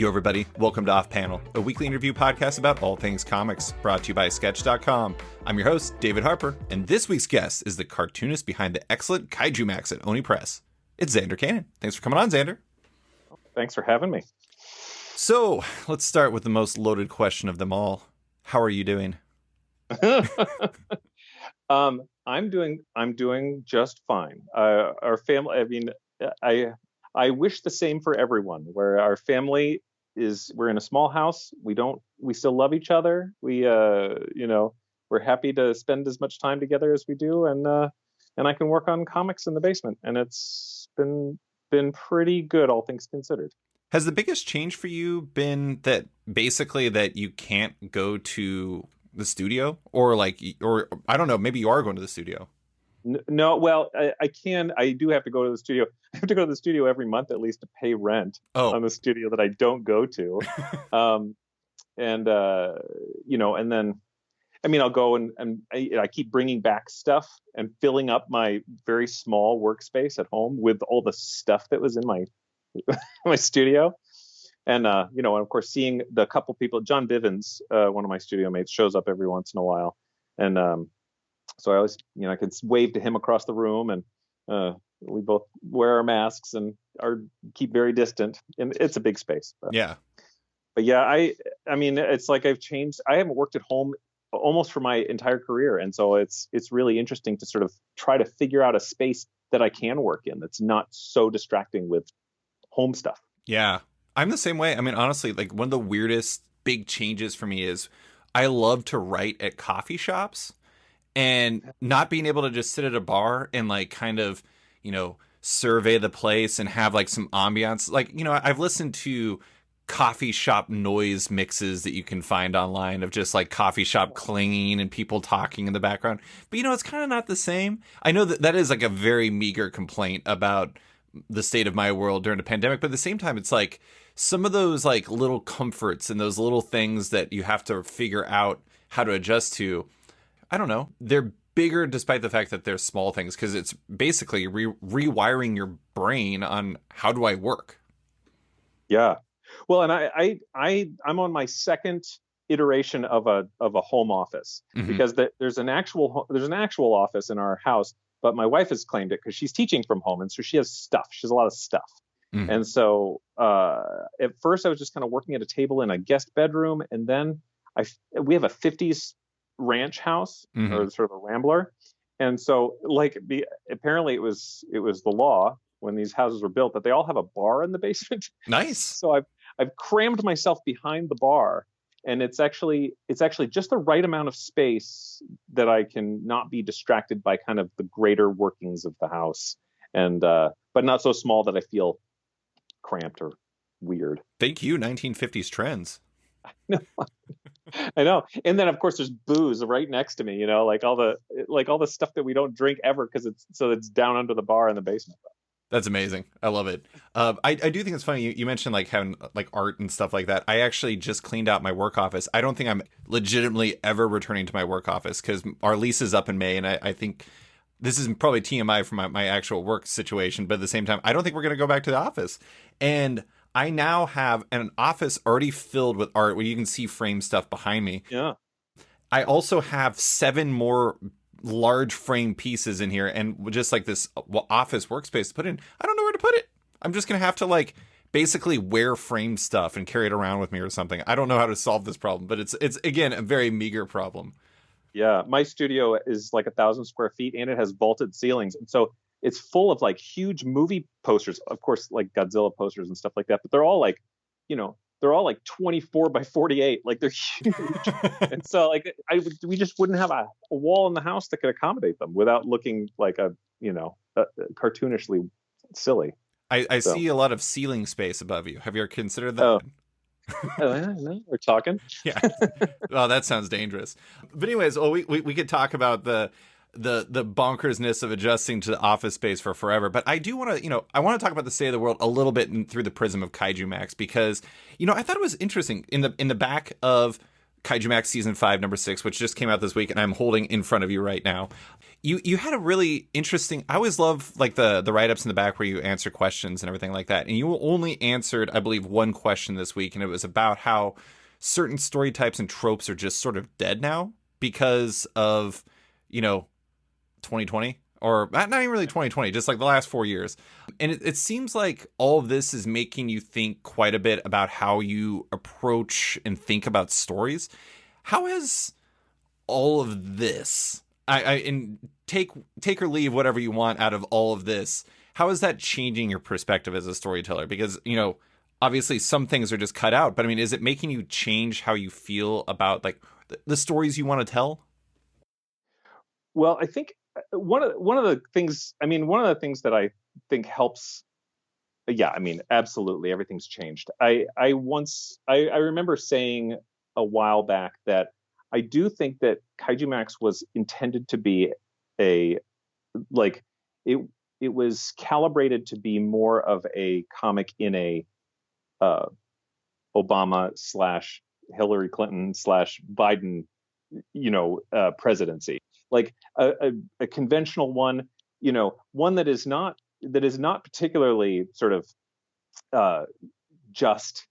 Yo, everybody. Welcome to Off Panel, a weekly interview podcast about all things comics, brought to you by Sketch.com. I'm your host, David Harper, and this week's guest is the cartoonist behind the excellent Kaijumax at Oni Press. It's Zander Cannon. Thanks for coming on, Zander. Thanks for having me. So, let's start with the most loaded question of them all. How are you doing? I'm doing just fine. Our family, I mean, I wish the same for everyone, where our family we're in a small house. We still love each other. We're happy to spend as much time together as we do. And I can work on comics in the basement, and it's been pretty good, all things considered. Has the biggest change for you been that basically that you can't go to the studio, or I don't know, maybe you are going to the studio? No, well, I can. I do have to go to the studio. I have to go to the studio every month at least to pay rent on the studio that I don't go to. And then, I mean, I'll go and I keep bringing back stuff and filling up my very small workspace at home with all the stuff that was in my my studio. And, and of course, seeing the couple people, John Bivens, one of my studio mates, shows up every once in a while. And so I always, I could wave to him across the room, and we both wear our masks and keep very distant. And it's a big space. But yeah, I mean, it's like I've changed. I haven't worked at home almost for my entire career. And so it's really interesting to sort of try to figure out a space that I can work in that's not so distracting with home stuff. Yeah, I'm the same way. I mean, honestly, like one of the weirdest big changes for me is I love to write at coffee shops, and not being able to just sit at a bar and like kind of, survey the place and have like some ambiance. Like, I've listened to coffee shop noise mixes that you can find online of just like coffee shop clanging and people talking in the background. But, it's kind of not the same. I know that is like a very meager complaint about the state of my world during the pandemic. But at the same time, it's like some of those like little comforts and those little things that you have to figure out how to adjust to. I don't know. They're bigger despite the fact that they're small things, because it's basically rewiring your brain on how do I work. Yeah. Well, and I'm on my second iteration of a home office, because there's an actual office in our house, but my wife has claimed it because she's teaching from home, and so she has stuff. She has a lot of stuff. And so at first I was just kind of working at a table in a guest bedroom, and then we have a 50s ranch house, or sort of a rambler, and so apparently it was the law when these houses were built that they all have a bar in the basement. Nice. So I've crammed myself behind the bar, and it's actually just the right amount of space that I can not be distracted by kind of the greater workings of the house, and but not so small that I feel cramped or weird. Thank you, 1950s trends. I know. And then of course there's booze right next to me, like all the stuff that we don't drink ever because it's down under the bar in the basement. That's amazing. I love it. I do think it's funny. You mentioned like having like art and stuff like that. I actually just cleaned out my work office. I don't think I'm legitimately ever returning to my work office because our lease is up in May, and I think this is probably TMI for my actual work situation. But at the same time, I don't think we're going to go back to the office. And I now have an office already filled with art where you can see frame stuff behind me. Yeah. I also have 7 more large frame pieces in here, and just like this office workspace to put in. I don't know where to put it. I'm just going to have to like basically wear frame stuff and carry it around with me or something. I don't know how to solve this problem, but it's again, a very meager problem. Yeah. My studio is like 1,000 square feet, and it has vaulted ceilings. And so it's full of like huge movie posters, of course, like Godzilla posters and stuff like that. But they're all like, they're all like 24 by 48. Like they're huge. And so like we just wouldn't have a wall in the house that could accommodate them without looking like cartoonishly silly. I see a lot of ceiling space above you. Have you ever considered that? Oh. No, we're talking. Yeah. Oh, that sounds dangerous. But anyways, we could talk about the bonkersness of adjusting to the office space for forever. But I do want to, I want to talk about the state of the world a little bit through the prism of Kaijumax, because, I thought it was interesting in the back of Kaijumax season 5, number 6, which just came out this week, and I'm holding in front of you right now. You had a really interesting. I always love like the write ups in the back where you answer questions and everything like that. And you only answered, I believe, one question this week, and it was about how certain story types and tropes are just sort of dead now because of 2020. Or not even really 2020, just like the last 4 years. And it seems like all of this is making you think quite a bit about how you approach and think about stories. How has all of this, and take or leave whatever you want out of all of this, how is that changing your perspective as a storyteller? Because, obviously some things are just cut out, but I mean, is it making you change how you feel about like the stories you want to tell? Well, I think one of the things that I think helps. Yeah, I mean, absolutely, everything's changed. I remember saying a while back that I do think that Kaijumax was intended to be it was calibrated to be more of a comic in a Obama / Hillary Clinton / Biden presidency, like a conventional one, one that is not particularly sort of just,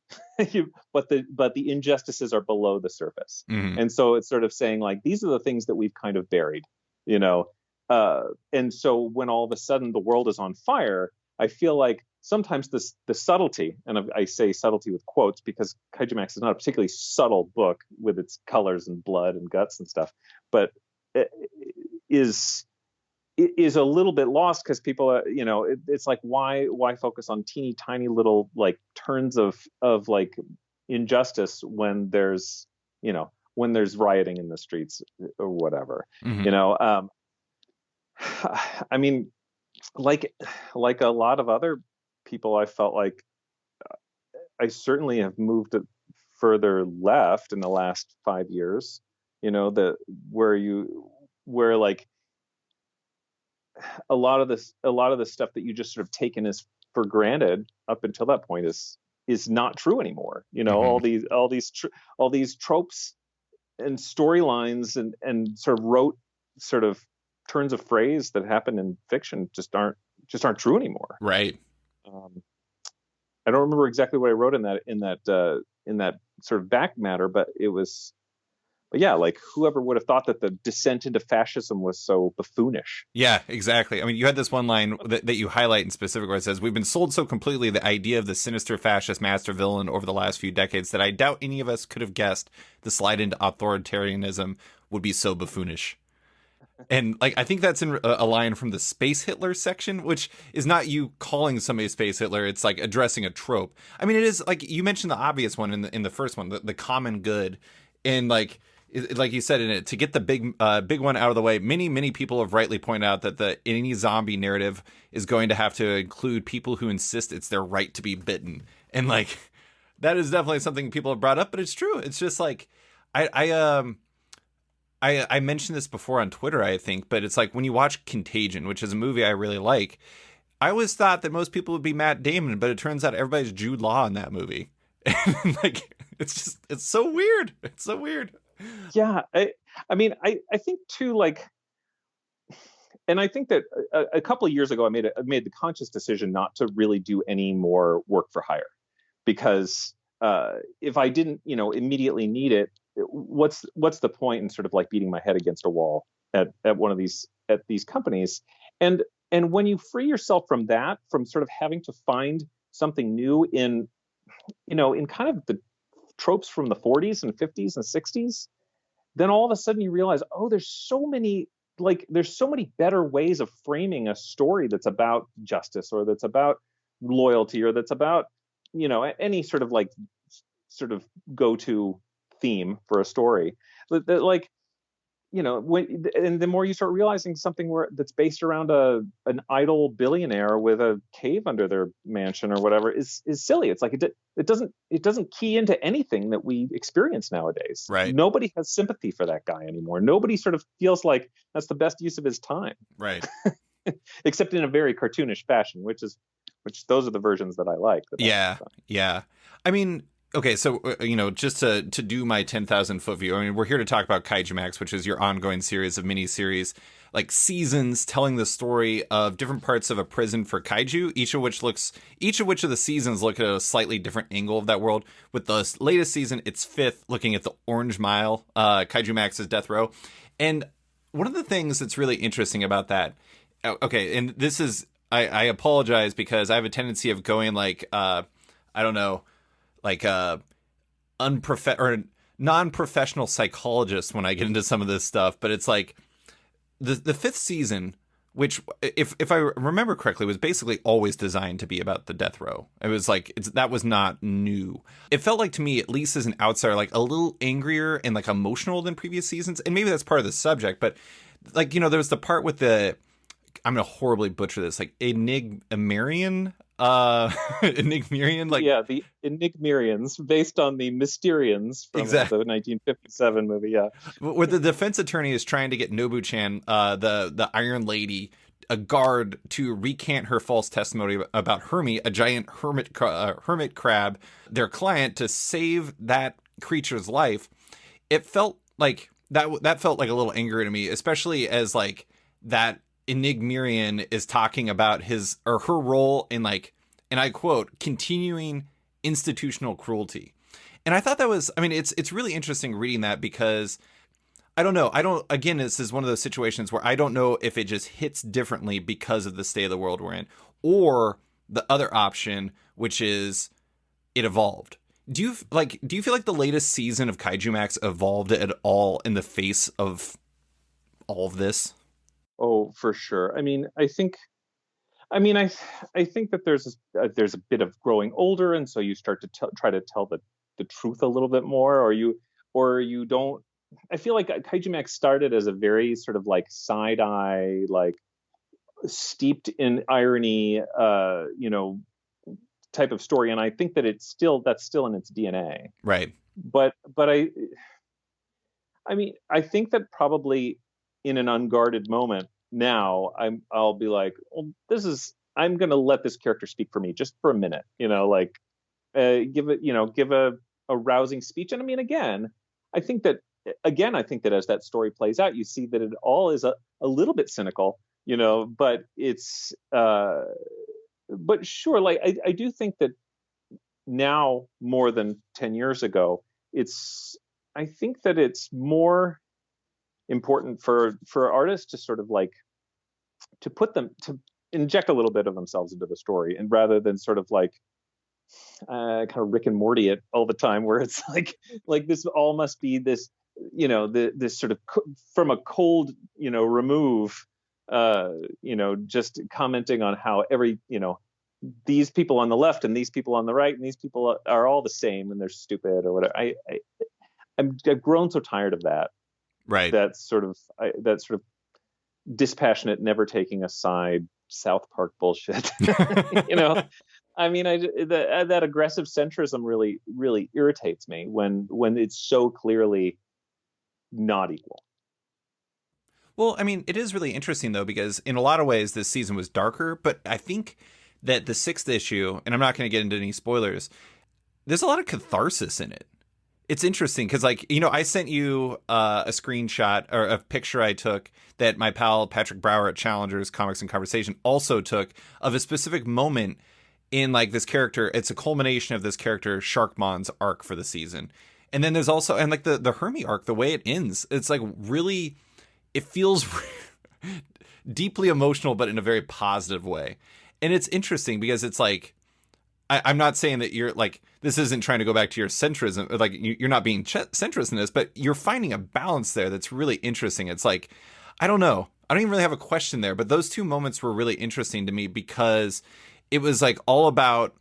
but the injustices are below the surface. Mm-hmm. And so it's sort of saying like, these are the things that we've kind of buried, and so when all of a sudden the world is on fire, I feel like sometimes the subtlety, and I say subtlety with quotes because Kaijumax is not a particularly subtle book with its colors and blood and guts and stuff, but it is a little bit lost because people are, it's like, why focus on teeny tiny little like turns of like injustice when there's rioting in the streets or whatever. Mm-hmm. I mean, like a lot of other people, I felt like I certainly have moved further left in the last 5 years, where like a lot of the stuff that you just sort of taken as for granted up until that point is not true anymore. Mm-hmm. all these tropes and storylines and sort of rote sort of turns of phrase that happen in fiction just aren't true anymore. Right. I don't remember exactly what I wrote in that sort of back matter, but yeah, like whoever would have thought that the descent into fascism was so buffoonish. Yeah, exactly. I mean, you had this one line that you highlight in specific where it says, "We've been sold so completely the idea of the sinister fascist master villain over the last few decades that I doubt any of us could have guessed the slide into authoritarianism would be so buffoonish." And like, I think that's in a line from the Space Hitler section, which is not you calling somebody Space Hitler. It's like addressing a trope. I mean, it is like you mentioned the obvious one in the first one, the common good, and like you said in it, to get the big one out of the way. Many people have rightly pointed out that any zombie narrative is going to have to include people who insist it's their right to be bitten, and like that is definitely something people have brought up. But it's true. It's just like I mentioned this before on Twitter, I think, but it's like when you watch Contagion, which is a movie I really like, I always thought that most people would be Matt Damon, but it turns out everybody's Jude Law in that movie. And like, it's so weird. It's so weird. Yeah. I mean, I think too, like, and I think that a couple of years ago, I made the conscious decision not to really do any more work for hire, because if I didn't, immediately need it, what's the point in sort of like beating my head against a wall at these companies? And when you free yourself from that, from sort of having to find something new in kind of the tropes from the 40s and 50s and 60s, then all of a sudden you realize, oh, there's so many better ways of framing a story that's about justice, or that's about loyalty, or that's about any sort of go-to theme for a story. Like, and the more you start realizing something that's based around an idle billionaire with a cave under their mansion or whatever is silly. It's like it doesn't key into anything that we experience nowadays. Right. Nobody has sympathy for that guy anymore. Nobody sort of feels like that's the best use of his time. Right. Except in a very cartoonish fashion, which those are the versions that I like. Yeah. I mean, Okay, so just to do my 10,000 foot view. I mean, we're here to talk about Kaijumax, which is your ongoing series of miniseries, like seasons, telling the story of different parts of a prison for kaiju. Each of which of the seasons look at a slightly different angle of that world. With the latest season, it's fifth, looking at the Orange Mile, Kaijumax's death row, and one of the things that's really interesting about that. Okay, and this is I apologize because I have a tendency of going like I don't know, like or non-professional psychologist when I get into some of this stuff, but it's like the fifth season, which if I remember correctly, was basically always designed to be about the death row. It was like that was not new. It felt like to me, at least as an outsider, like a little angrier and like emotional than previous seasons, and maybe that's part of the subject. But like there was the part with the, I'm gonna horribly butcher this, like Enigmarian, Enigmarian, like yeah, the Enigmarians, based on the Mysterians from exactly the 1957 movie. Yeah, where the defense attorney is trying to get Nobu-chan, the Iron Lady, a guard, to recant her false testimony about Hermie, a giant hermit crab, their client, to save that creature's life. It felt like that felt like a little angry to me, especially as like that Enigmarian is talking about his or her role in, like, and I quote, continuing institutional cruelty. And I thought that was, I mean, it's really interesting reading that because I don't know. Again, this is one of those situations where I don't know if it just hits differently because of the state of the world we're in, or the other option, which is it evolved. Do you feel like the latest season of Kaijumax evolved at all in the face of all of this? oh, for sure. I think that there's a bit of growing older, and so you start to try to tell the truth a little bit more, or you don't. I feel like Kaijumax started as a very sort of like side eye, like steeped in irony, type of story, and I think that that's still in its DNA. Right. But I mean, I think that probably in an unguarded moment now, I'll be like, well, I'm going to let this character speak for me just for a minute, like give a rousing speech. And I mean, I think that I think that as that story plays out, you see that it all is a little bit cynical, but but sure, like I do think that now more than 10 years ago, I think that it's more important for artists to sort of like to inject a little bit of themselves into the story, and rather than sort of like kind of Rick and Morty it all the time, where it's like this all must be this this sort of from a cold remove, just commenting on how these people on the left and these people on the right and these people are all the same and they're stupid or whatever. I've grown so tired of that. Right. That sort of dispassionate, never taking a side South Park bullshit. I mean, that aggressive centrism really, really irritates me when it's so clearly not equal. Well, I mean, it is really interesting though, because in a lot of ways this season was darker, but I think that the sixth issue, and I'm not going to get into any spoilers, there's a lot of catharsis in it. It's interesting because, like, I sent you a screenshot or a picture I took that my pal Patrick Brower at Challengers Comics and Conversation also took of a specific moment in, like, this character. It's a culmination of this character Sharkmon's arc for the season. And then there's also, and like the Hermie arc, the way it ends, it's like really, it feels deeply emotional, but in a very positive way. And it's interesting because it's like, I'm not saying that you're like, this isn't trying to go back to your centrism, like you're not being centrist in this, but you're finding a balance there that's really interesting. It's like, I don't know. I don't even really have a question there, but those two moments were really interesting to me because it was like all about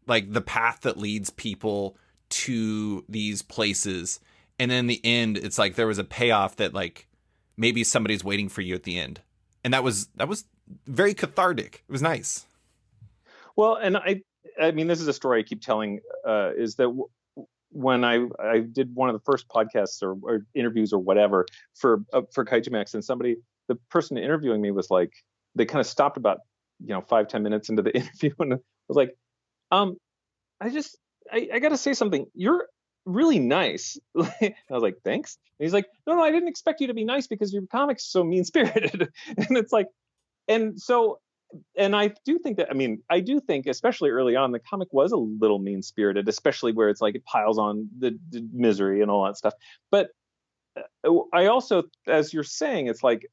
like the path that leads people to these places. And then in the end, it's like there was a payoff that like maybe somebody's waiting for you at the end. And that was very cathartic. It was nice. Well, and I mean, this is a story I keep telling, is that when I did one of the first podcasts or interviews or whatever for Kaijumax, and the person interviewing me was like, they kind of stopped about 5-10 minutes into the interview and was like, I got to say something. You're really nice. I was like, thanks. And he's like, no, I didn't expect you to be nice because your comic's so mean spirited. And it's like, and so, and I do think that, I mean, I do think, especially early on, the comic was a little mean spirited, especially where it's like it piles on the misery and all that stuff. But I also, as you're saying, it's like,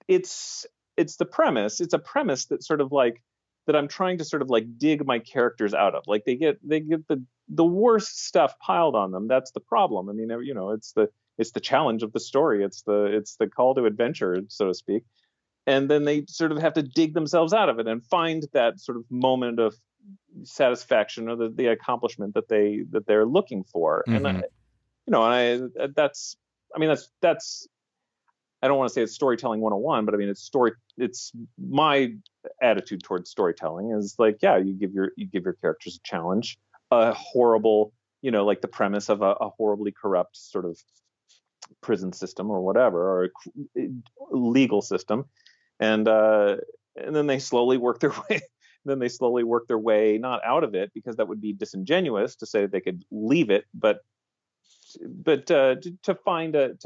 it's it's the premise. It's a premise that sort of like that I'm trying to sort of like dig my characters out of. Like they get the worst stuff piled on them. That's the problem. I mean, it's the challenge of the story. It's the call to adventure, so to speak. And then they sort of have to dig themselves out of it and find that sort of moment of satisfaction or the accomplishment that they're looking for. Mm-hmm. And that's I mean that's I don't want to say it's storytelling 101, but I mean it's my attitude towards storytelling is like, yeah, you give your characters a challenge, a horrible, like the premise of a horribly corrupt sort of prison system or whatever, or a legal system, and then they slowly work their way. Then they slowly work their way not out of it, because that would be disingenuous to say that they could leave it, but to find a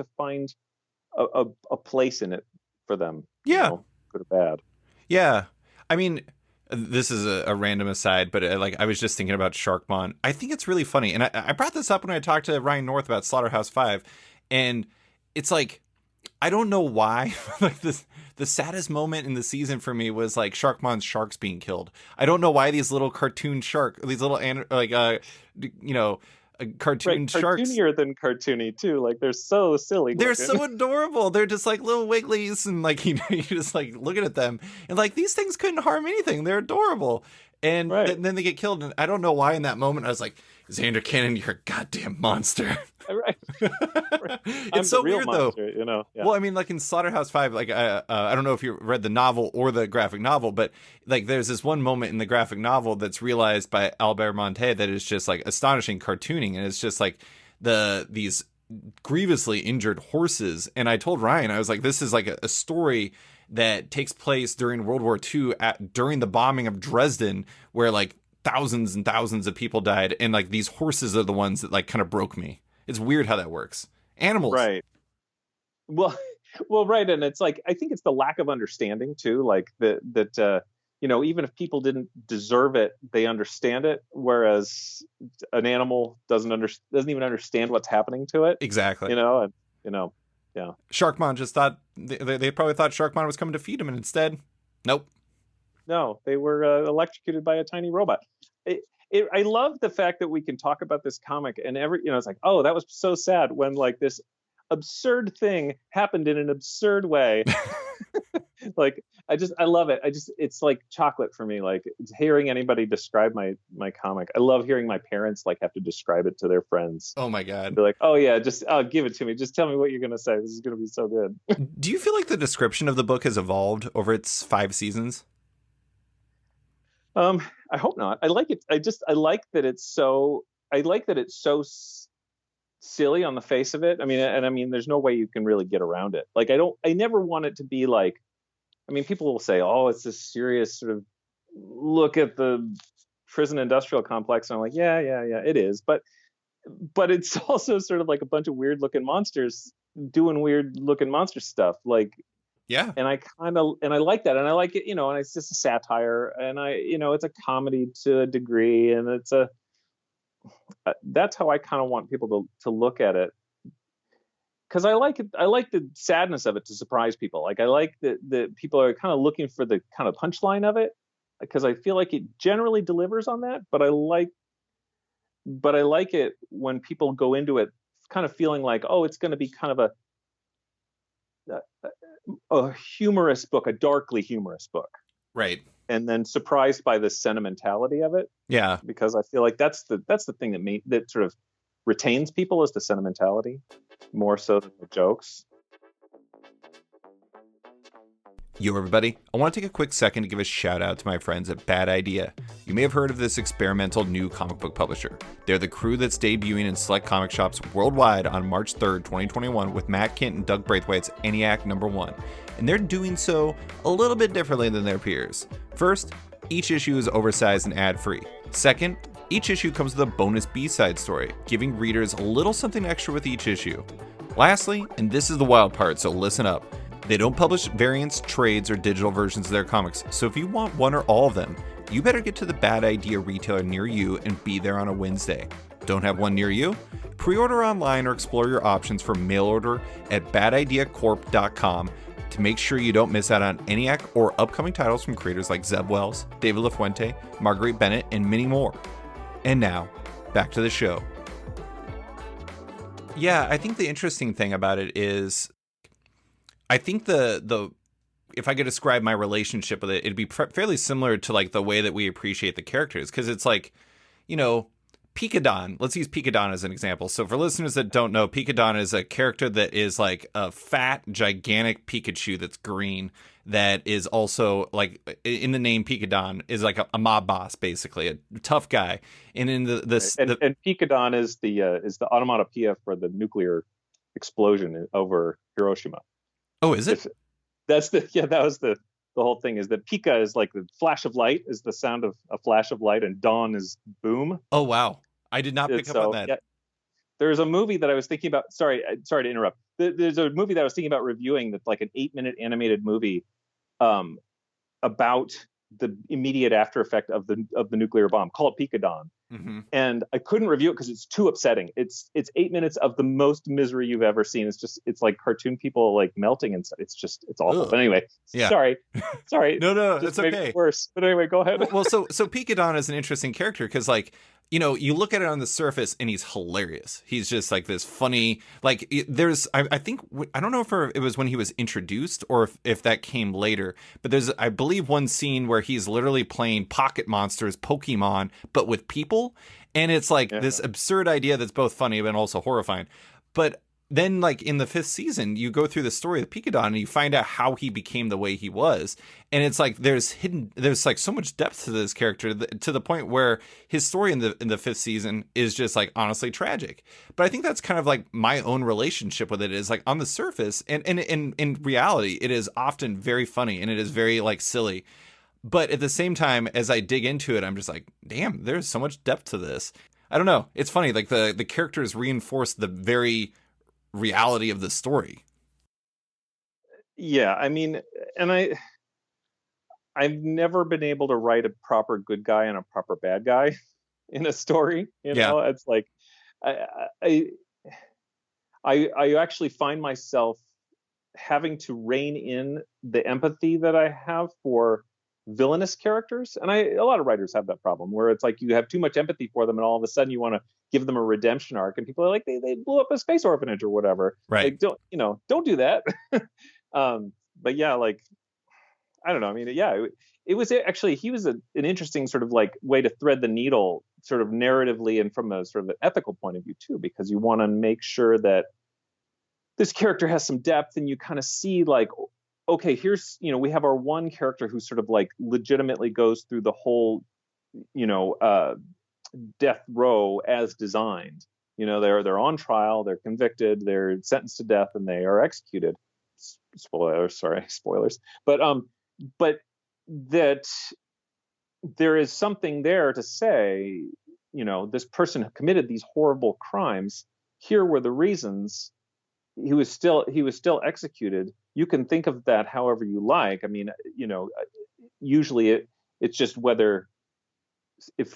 place in it for them. Yeah, good or bad. Yeah, I mean, this is a random aside, but I was just thinking about Sharkmon. I think it's really funny, and I brought this up when I talked to Ryan North about Slaughterhouse-5, and it's like, I don't know why, like the saddest moment in the season for me was like Sharkmon's sharks being killed. I don't know why these little cartoon these little cartoon sharks. Cartoonier than cartoony too. Like they're so silly. They're so adorable. They're just like little wigglies, and like you just like looking at them, and like these things couldn't harm anything. They're adorable, and then they get killed. And I don't know why in that moment I was like, Zander Cannon, you're a goddamn monster. Right. It's so weird monster, though. Yeah. Well, I mean, like in Slaughterhouse-5, like I don't know if you read the novel or the graphic novel, but like there's this one moment in the graphic novel that's realized by Albert Monte that is just like astonishing cartooning, and it's just like these grievously injured horses. And I told Ryan, I was like, this is like a story that takes place during World War II during the bombing of Dresden, where like thousands and thousands of people died, and like these horses are the ones that like kind of broke me. It's weird how that works. Animals. Right. Well, right. And it's like, I think it's the lack of understanding too. Like that, even if people didn't deserve it, they understand it. Whereas an animal doesn't even understand what's happening to it. Exactly. Yeah. Sharkmon just thought, they probably thought Sharkmon was coming to feed him, and instead, nope. No, they were electrocuted by a tiny robot. I love the fact that we can talk about this comic and it's like, oh, that was so sad when like this absurd thing happened in an absurd way. Like, I love it. It's like chocolate for me. Like hearing anybody describe my comic. I love hearing my parents like have to describe it to their friends. Oh my God. They're like, oh yeah, just give it to me. Just tell me what you're going to say. This is going to be so good. Do you feel like the description of the book has evolved over its 5 seasons? I hope not. I like it. I like that it's so silly on the face of it. I mean, there's no way you can really get around it. Like, I never want it to be like, I mean, people will say, oh, it's this serious sort of look at the prison industrial complex. And I'm like, yeah, it is. But it's also sort of like a bunch of weird looking monsters doing weird looking monster stuff. Like, yeah. And I like that. And I like it, and it's just a satire, and it's a comedy to a degree, and that's how I kind of want people to look at it. Cause I like it. I like the sadness of it to surprise people. Like I like that people are kind of looking for the kind of punchline of it, because I feel like it generally delivers on that. But I like it when people go into it kind of feeling like, oh, it's going to be kind of a humorous book, a darkly humorous book. Right. And then surprised by the sentimentality of it. Yeah. Because I feel like that's the thing that sort of retains people, is the sentimentality more so than the jokes. Yo, everybody. I want to take a quick second to give a shout out to my friends at Bad Idea. You may have heard of this experimental new comic book publisher. They're the crew that's debuting in select comic shops worldwide on March 3rd, 2021 with Matt Kint and Doug Braithwaite's ENIAC #1. And they're doing so a little bit differently than their peers. First, each issue is oversized and ad-free. Second, Each issue comes with a bonus B-side story, giving readers a little something extra with each issue. Lastly, and this is the wild part, so listen up, they don't publish variants, trades, or digital versions of their comics, so if you want one or all of them, you better get to the Bad Idea retailer near you and be there on a Wednesday. Don't have one near you? Pre-order online or explore your options for mail order at badideacorp.com to make sure you don't miss out on ENIAC or upcoming titles from creators like Zeb Wells, David LaFuente, Marguerite Bennett, and many more. And now, back to the show. Yeah, I think the interesting thing about it is, I think the if I could describe my relationship with it, it'd be fairly similar to like the way that we appreciate the characters, because it's like, you know, Picadon. Let's use Picadon as an example. So for listeners that don't know, Picadon is a character that is like a fat, gigantic Pikachu that's green, that is also, like, in the name Picadon, is like a mob boss, basically, a tough guy. And in and Picadon is the onomatopoeia for the nuclear explosion over Hiroshima. Oh, is it? That was the whole thing, is that Pika is like the flash of light, is the sound of a flash of light, and dawn is boom. Oh, wow. I did not pick up on that. Yeah, there's a movie that I was thinking about. Sorry to interrupt. There's a movie that I was thinking about reviewing, that's like an 8-minute animated movie about the immediate after effect of the nuclear bomb. Call it Picadon. Mm-hmm. And I couldn't review it because it's too upsetting. It's 8 minutes of the most misery you've ever seen. It's like cartoon people like melting and stuff. It's awful. Ugh. But anyway, yeah. Sorry. No, it's okay. Worse. But anyway, go ahead. Well, so Picadon is an interesting character because, like, you know, you look at it on the surface and he's hilarious. He's just like this funny, like, I think, I don't know if it was when he was introduced or if that came later, but there's, I believe, one scene where he's literally playing Pocket Monsters, Pokemon, but with people. And it's like this absurd idea that's both funny but also horrifying. But then, like, in the 5th season, you go through the story of Picadon and you find out how he became the way he was. And it's like there's like so much depth to this character, to the point where his story in the 5th season is just like honestly tragic. But I think that's kind of like my own relationship with it, is like on the surface and in reality, it is often very funny and it is very like silly. But at the same time, as I dig into it, I'm just like, damn, there's so much depth to this. I don't know. It's funny. Like the characters reinforce the very reality of the story. Yeah, I mean, and I've never been able to write a proper good guy and a proper bad guy in a story. You know, it's like I actually find myself having to rein in the empathy that I have for villainous characters, and a lot of writers have that problem where it's like you have too much empathy for them and all of a sudden you want to give them a redemption arc, and people are like, they blew up a space orphanage or whatever, right? Like, don't do that. But yeah, like, I don't know, I mean, yeah, it was actually, he was an interesting sort of like way to thread the needle sort of narratively and from a sort of an ethical point of view too, because you want to make sure that this character has some depth and you kind of see like, okay, here's, we have our one character who sort of like legitimately goes through the whole, death row as designed. They're on trial, they're convicted, they're sentenced to death, and they are executed. Spoilers. But that there is something there to say, this person committed these horrible crimes. Here were the reasons. He was still executed. You can think of that however you like. I mean, usually it's just whether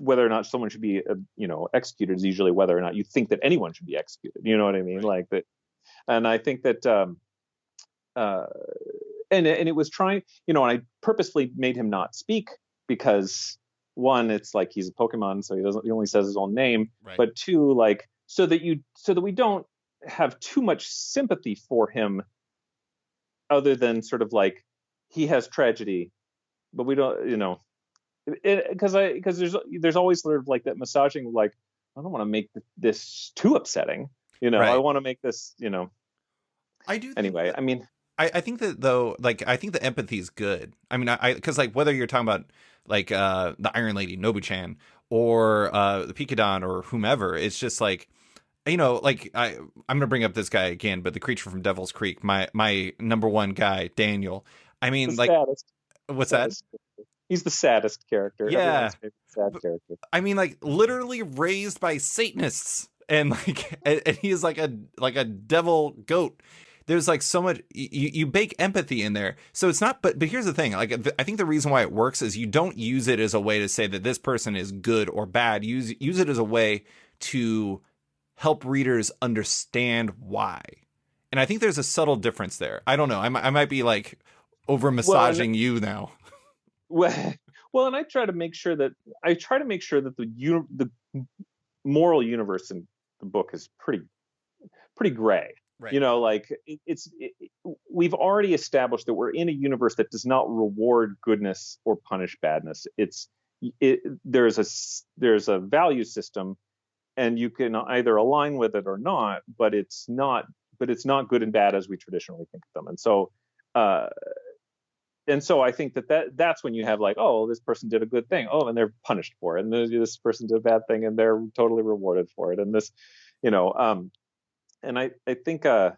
or not someone should be, executed is usually whether or not you think that anyone should be executed. You know what I mean? Right. Like that. And I think that, and it was trying, and I purposefully made him not speak because, one, it's like he's a Pokemon, so he only says his own name. Right. But two, like, so that we don't have too much sympathy for him, other than sort of like he has tragedy, but we don't, because there's always sort of like that massaging, like, I don't want to make this too upsetting, right. I want to make this, I do anyway. I mean, I think that, though, like, I think the empathy is good. I mean, because like whether you're talking about like the Iron Lady Nobu-chan or the Picadon or whomever, it's just like, like I'm gonna bring up this guy again, but the creature from Devil's Creek, my number one guy, Daniel. I mean, like, what's that? He's the saddest character. Yeah. Everyone's favorite sad character. I mean, like, literally raised by Satanists, and like, and he is like a devil goat. There's like so much, you bake empathy in there. So it's not, but here's the thing. Like, I think the reason why it works is you don't use it as a way to say that this person is good or bad. Use it as a way to help readers understand why. And I think there's a subtle difference there. I don't know. I might be like over massaging you now. Well, and I try to make sure that the moral universe in the book is pretty gray. Right. You know, like we've already established that we're in a universe that does not reward goodness or punish badness. There's a value system, and you can either align with it or not, but it's not good and bad as we traditionally think of them. And so I think that's when you have like, oh, this person did a good thing, oh, and they're punished for it, and this person did a bad thing and they're totally rewarded for it, and this, and I think I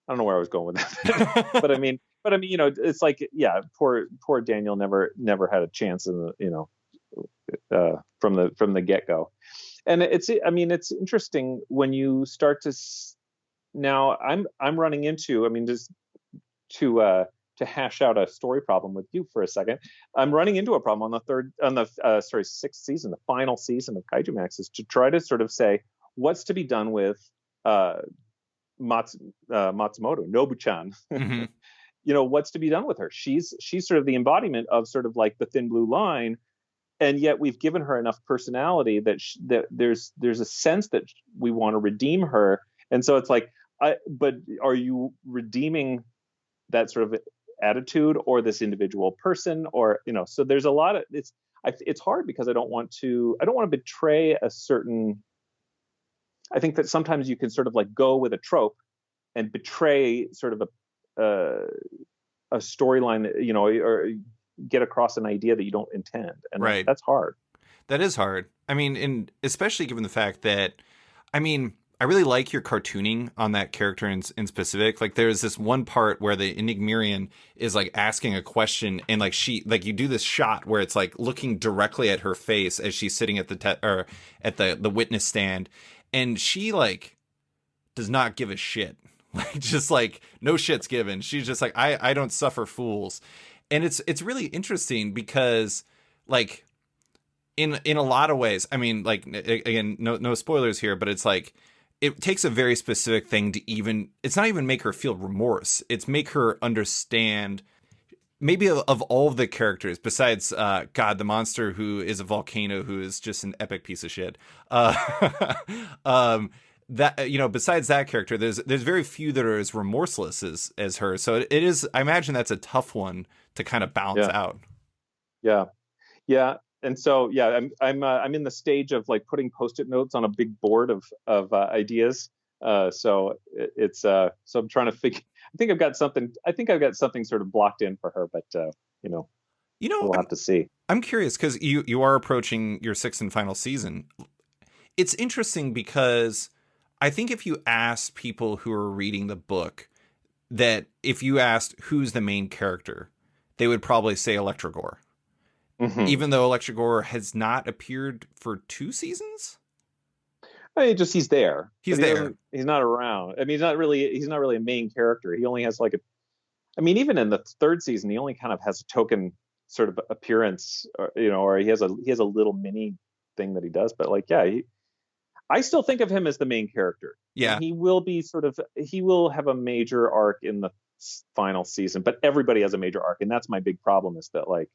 don't know where I was going with that, but I mean, it's like, yeah, poor Daniel never had a chance in the, from the get go, and it's interesting when you start to now I'm running into, just to hash out a story problem with you for a second, I'm running into a problem on the sixth season, the final season of Kaijumax, is to try to sort of say what's to be done with Matsumoto, Nobu-chan. Mm-hmm. What's to be done with her? She's sort of the embodiment of sort of like the thin blue line, and yet we've given her enough personality that there's a sense that we want to redeem her, and so it's like, but are you redeeming that sort of attitude or this individual person, or so there's a lot of it's hard because I don't want to betray a certain. I think that sometimes you can sort of like go with a trope and betray sort of a storyline that, or get across an idea that you don't intend, and right. That's hard. That is hard. I mean, and especially given the fact that, I really like your cartooning on that character in specific. Like, there's this one part where the Enigmarian is like asking a question, and like you do this shot where it's like looking directly at her face as she's sitting at the witness stand, and she like does not give a shit. Like, just like no shit's given. She's just like, I don't suffer fools. And it's really interesting because like in a lot of ways, like, again, no spoilers here, but it's like, it takes a very specific thing to it's not even make her feel remorse. It's make her understand, maybe of all of the characters besides, the monster who is a volcano, who is just an epic piece of shit. That, besides that character, there's very few that are as remorseless as her. So it is, I imagine that's a tough one to kind of balance out. Yeah. Yeah. And so, yeah, I'm in the stage of like putting Post-it notes on a big board of ideas. So I'm trying to figure. I think I've got something sort of blocked in for her, but we'll have to see. I'm curious because you are approaching your sixth and final season. It's interesting because I think if you asked people who are reading the book, that if you asked who's the main character, they would probably say Electrogore. Mm-hmm. Even though Electrogore has not appeared for 2 seasons? He's there. He's there. He's not around. He's not really a main character. He only has like even in the 3rd season, he only kind of has a token sort of appearance, or he has a little mini thing that he does. But like, yeah, I still think of him as the main character. Yeah. And he will have a major arc in the final season, but everybody has a major arc. And that's my big problem, is that like,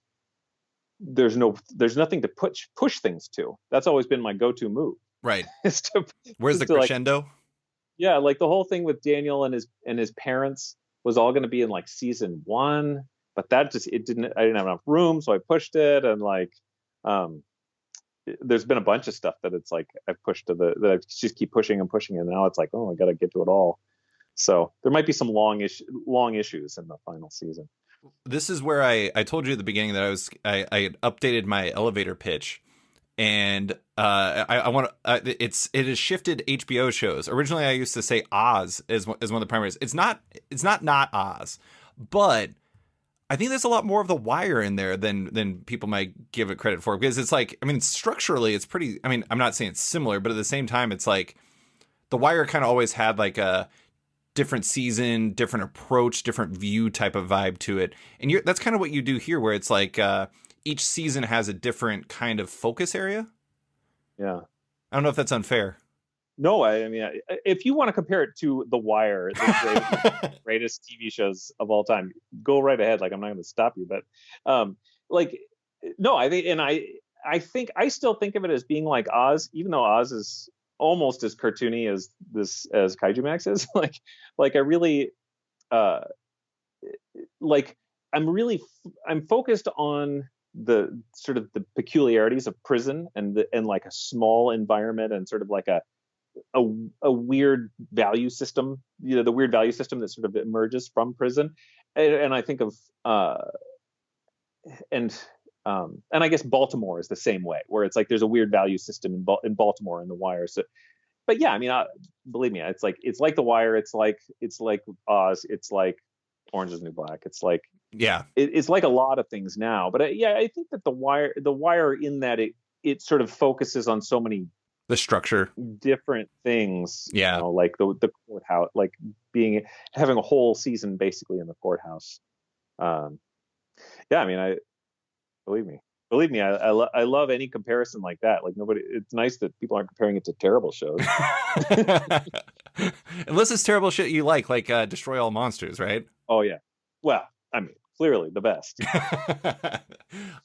there's nothing to push things to. That's always been my go-to move. Right. Where's the crescendo? Like, yeah, like the whole thing with Daniel and his parents was all going to be in like season 1, but I didn't have enough room, so I pushed it, and like there's been a bunch of stuff that it's like I've pushed that I just keep pushing and pushing, and now it's like, oh, I got to get to it all. So there might be some long issues in the final season. This is where I told you at the beginning that I had updated my elevator pitch, and it has shifted HBO shows. Originally, I used to say Oz as one of the primaries. It's not Oz, but I think there's a lot more of The Wire in there than people might give it credit for, because it's like, I mean, structurally it's pretty, I mean, I'm not saying it's similar, but at the same time it's like The Wire kind of always had like a different season, different approach, different view type of vibe to it. And that's kind of what you do here, where it's like each season has a different kind of focus area. Yeah. I don't know if that's unfair. No, I mean, if you want to compare it to The Wire, the greatest TV shows of all time, go right ahead. Like, I'm not going to stop you, but like, no, I think, and I think I still think of it as being like Oz, even though Oz is almost as cartoony as Kaijumax is. like I really, like I'm focused on the sort of the peculiarities of prison and like a small environment and sort of like a weird value system, the weird value system that sort of emerges from prison. And I think of and I guess Baltimore is the same way, where it's like there's a weird value system in Baltimore in The Wire. So, but yeah, I mean, believe me, it's like The Wire, it's like Oz, it's like Orange Is the New Black, it's like, yeah, it's like a lot of things now. But yeah, I think that The Wire in that it sort of focuses on so many, the structure, different things. Yeah, like the courthouse, like having a whole season basically in the courthouse. Yeah, I mean, believe me, I love any comparison like that. Like, it's nice that people aren't comparing it to terrible shows. Unless it's terrible shit you like Destroy All Monsters, right? Oh yeah. Well, I mean, clearly the best.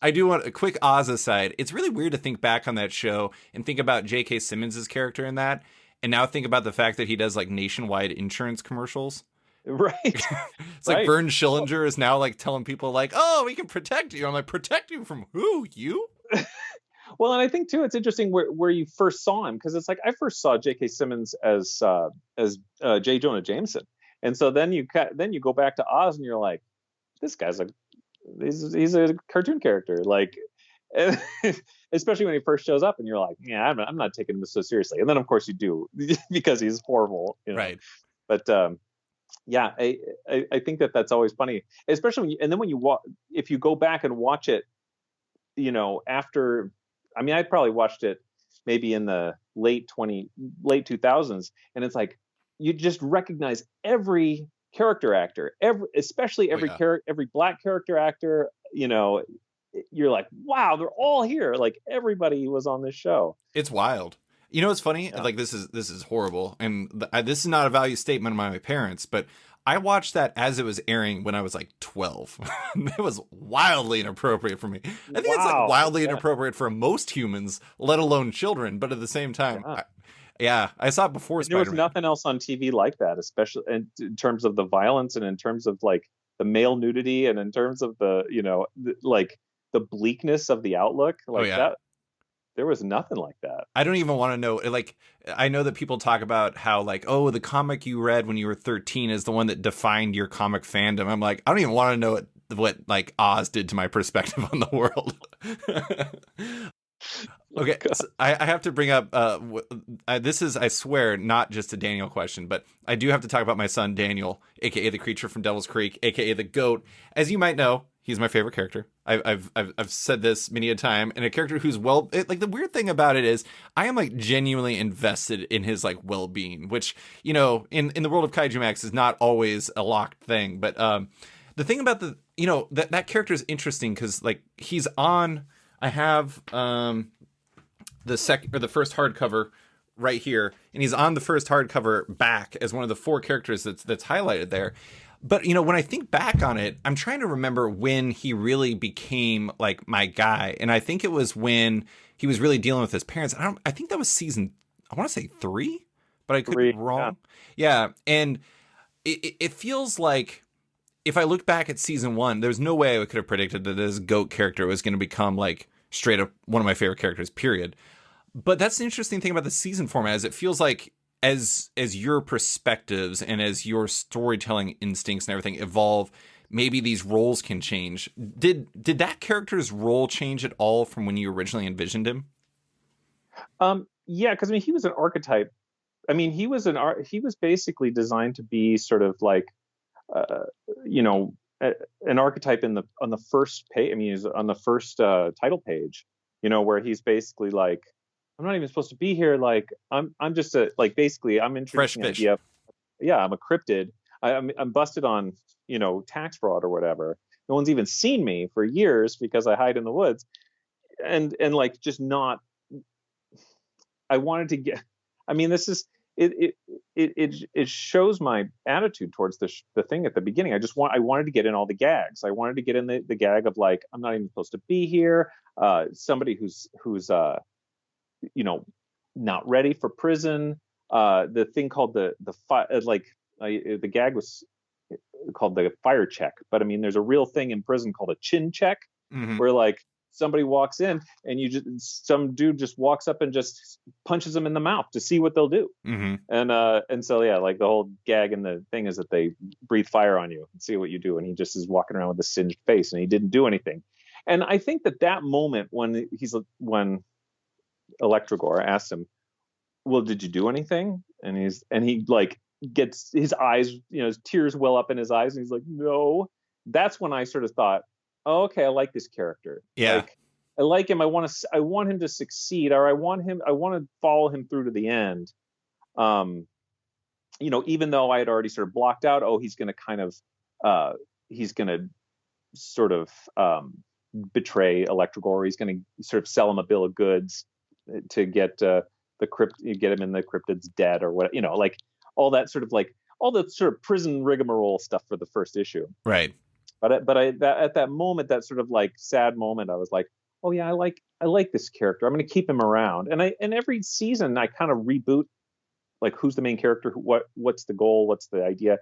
I do want a quick Oz aside. It's really weird to think back on that show and think about J.K. Simmons' character in that, and now think about the fact that he does like nationwide insurance commercials. Right. It's like Vern Schillinger is now like telling people like, oh, we can protect you. I'm like, protect you from who? You? Well, and I think too, it's interesting where you first saw him, because it's like I first saw J.K. Simmons as J. Jonah Jameson, and so then you go back to Oz and you're like, this guy's he's a cartoon character, like, especially when he first shows up, and you're like, yeah, I'm not taking him so seriously, and then of course you do because he's horrible, right? But yeah, I think that's always funny, especially when you if you go back and watch it, after, I mean, I probably watched it maybe in the late 2000s, and it's like you just recognize every character actor, especially every black character actor. You're like, wow, they're all here. Like, everybody was on this show. It's wild. You know what's funny? Yeah. Like, this is horrible, and this is not a value statement by my parents, but I watched that as it was airing when I was like 12. It was wildly inappropriate for me. I think it's like wildly inappropriate for most humans, let alone children. But at the same time, I saw it before Spider-Man. There was nothing else on TV like that, especially in terms of the violence and in terms of like the male nudity and in terms of the like the bleakness of the outlook, like that. There was nothing like that. I don't even want to know. Like, I know that people talk about how, like, oh, the comic you read when you were 13 is the one that defined your comic fandom. I'm like, I don't even want to know what like Oz did to my perspective on the world. Okay, so I have to bring up, this is, I swear, not just a Daniel question, but I do have to talk about my son, Daniel, a.k.a. the creature from Devil's Creek, a.k.a. the goat. As you might know, he's my favorite character. I've said this many a time, and a character who's like, the weird thing about it is I am like genuinely invested in his like well-being, which, in the world of Kaijumax is not always a locked thing. But the thing about that character is interesting because like he's on, I have the first hardcover right here, and he's on the first hardcover back as one of the 4 characters that's highlighted there. But, when I think back on it, I'm trying to remember when he really became like my guy. And I think it was when he was really dealing with his parents. I think that was season, I want to say 3, but I could be wrong. Yeah. And it feels like if I look back at season 1, there's no way I could have predicted that this goat character was going to become like straight up one of my favorite characters, period. But that's the interesting thing about the season format is it feels like as your perspectives and as your storytelling instincts and everything evolve, maybe these roles can change. Did that character's role change at all from when you originally envisioned him? Yeah, because I mean, he was an archetype. I mean, he was basically designed to be sort of like, an archetype on the first page. I mean, he's on the first title page, where he's basically like, I'm not even supposed to be here. Like, I'm just like, basically, I'm Fresh introducing the fish. idea of, yeah, I'm a cryptid. I'm busted on, tax fraud or whatever. No one's even seen me for years because I hide in the woods, and like, just not. I wanted to get. I mean, this is it shows my attitude towards the thing at the beginning. I wanted to get in all the gags. I wanted to get in the gag of like, I'm not even supposed to be here. Somebody who's not ready for prison. The thing called the gag was called the fire check, but I mean, there's a real thing in prison called a chin check, Mm-hmm. where like somebody walks in and some dude just walks up and just punches them in the mouth to see what they'll do. Mm-hmm. And so, yeah, like the whole gag in the thing is that they breathe fire on you and see what you do, and he just is walking around with a singed face and he didn't do anything. And I think that moment when Electrogore asked him, well, did you do anything? And he like gets his eyes, his tears well up in his eyes, and he's like, no. That's when I sort of thought, oh, okay, I like this character. Yeah. Like, I like him. I want him to succeed, or I want to follow him through to the end. Even though I had already sort of blocked out, oh, he's going to sort of betray Electrogore. He's going to sort of sell him a bill of goods to get get him in the cryptid's debt or what, like all that sort of like all the sort of prison rigmarole stuff for the first issue. Right. But at that moment, that sort of like sad moment, I was like, oh yeah, I like this character. I'm going to keep him around. And every season I kind of reboot, like, who's the main character? What's the goal? What's the idea?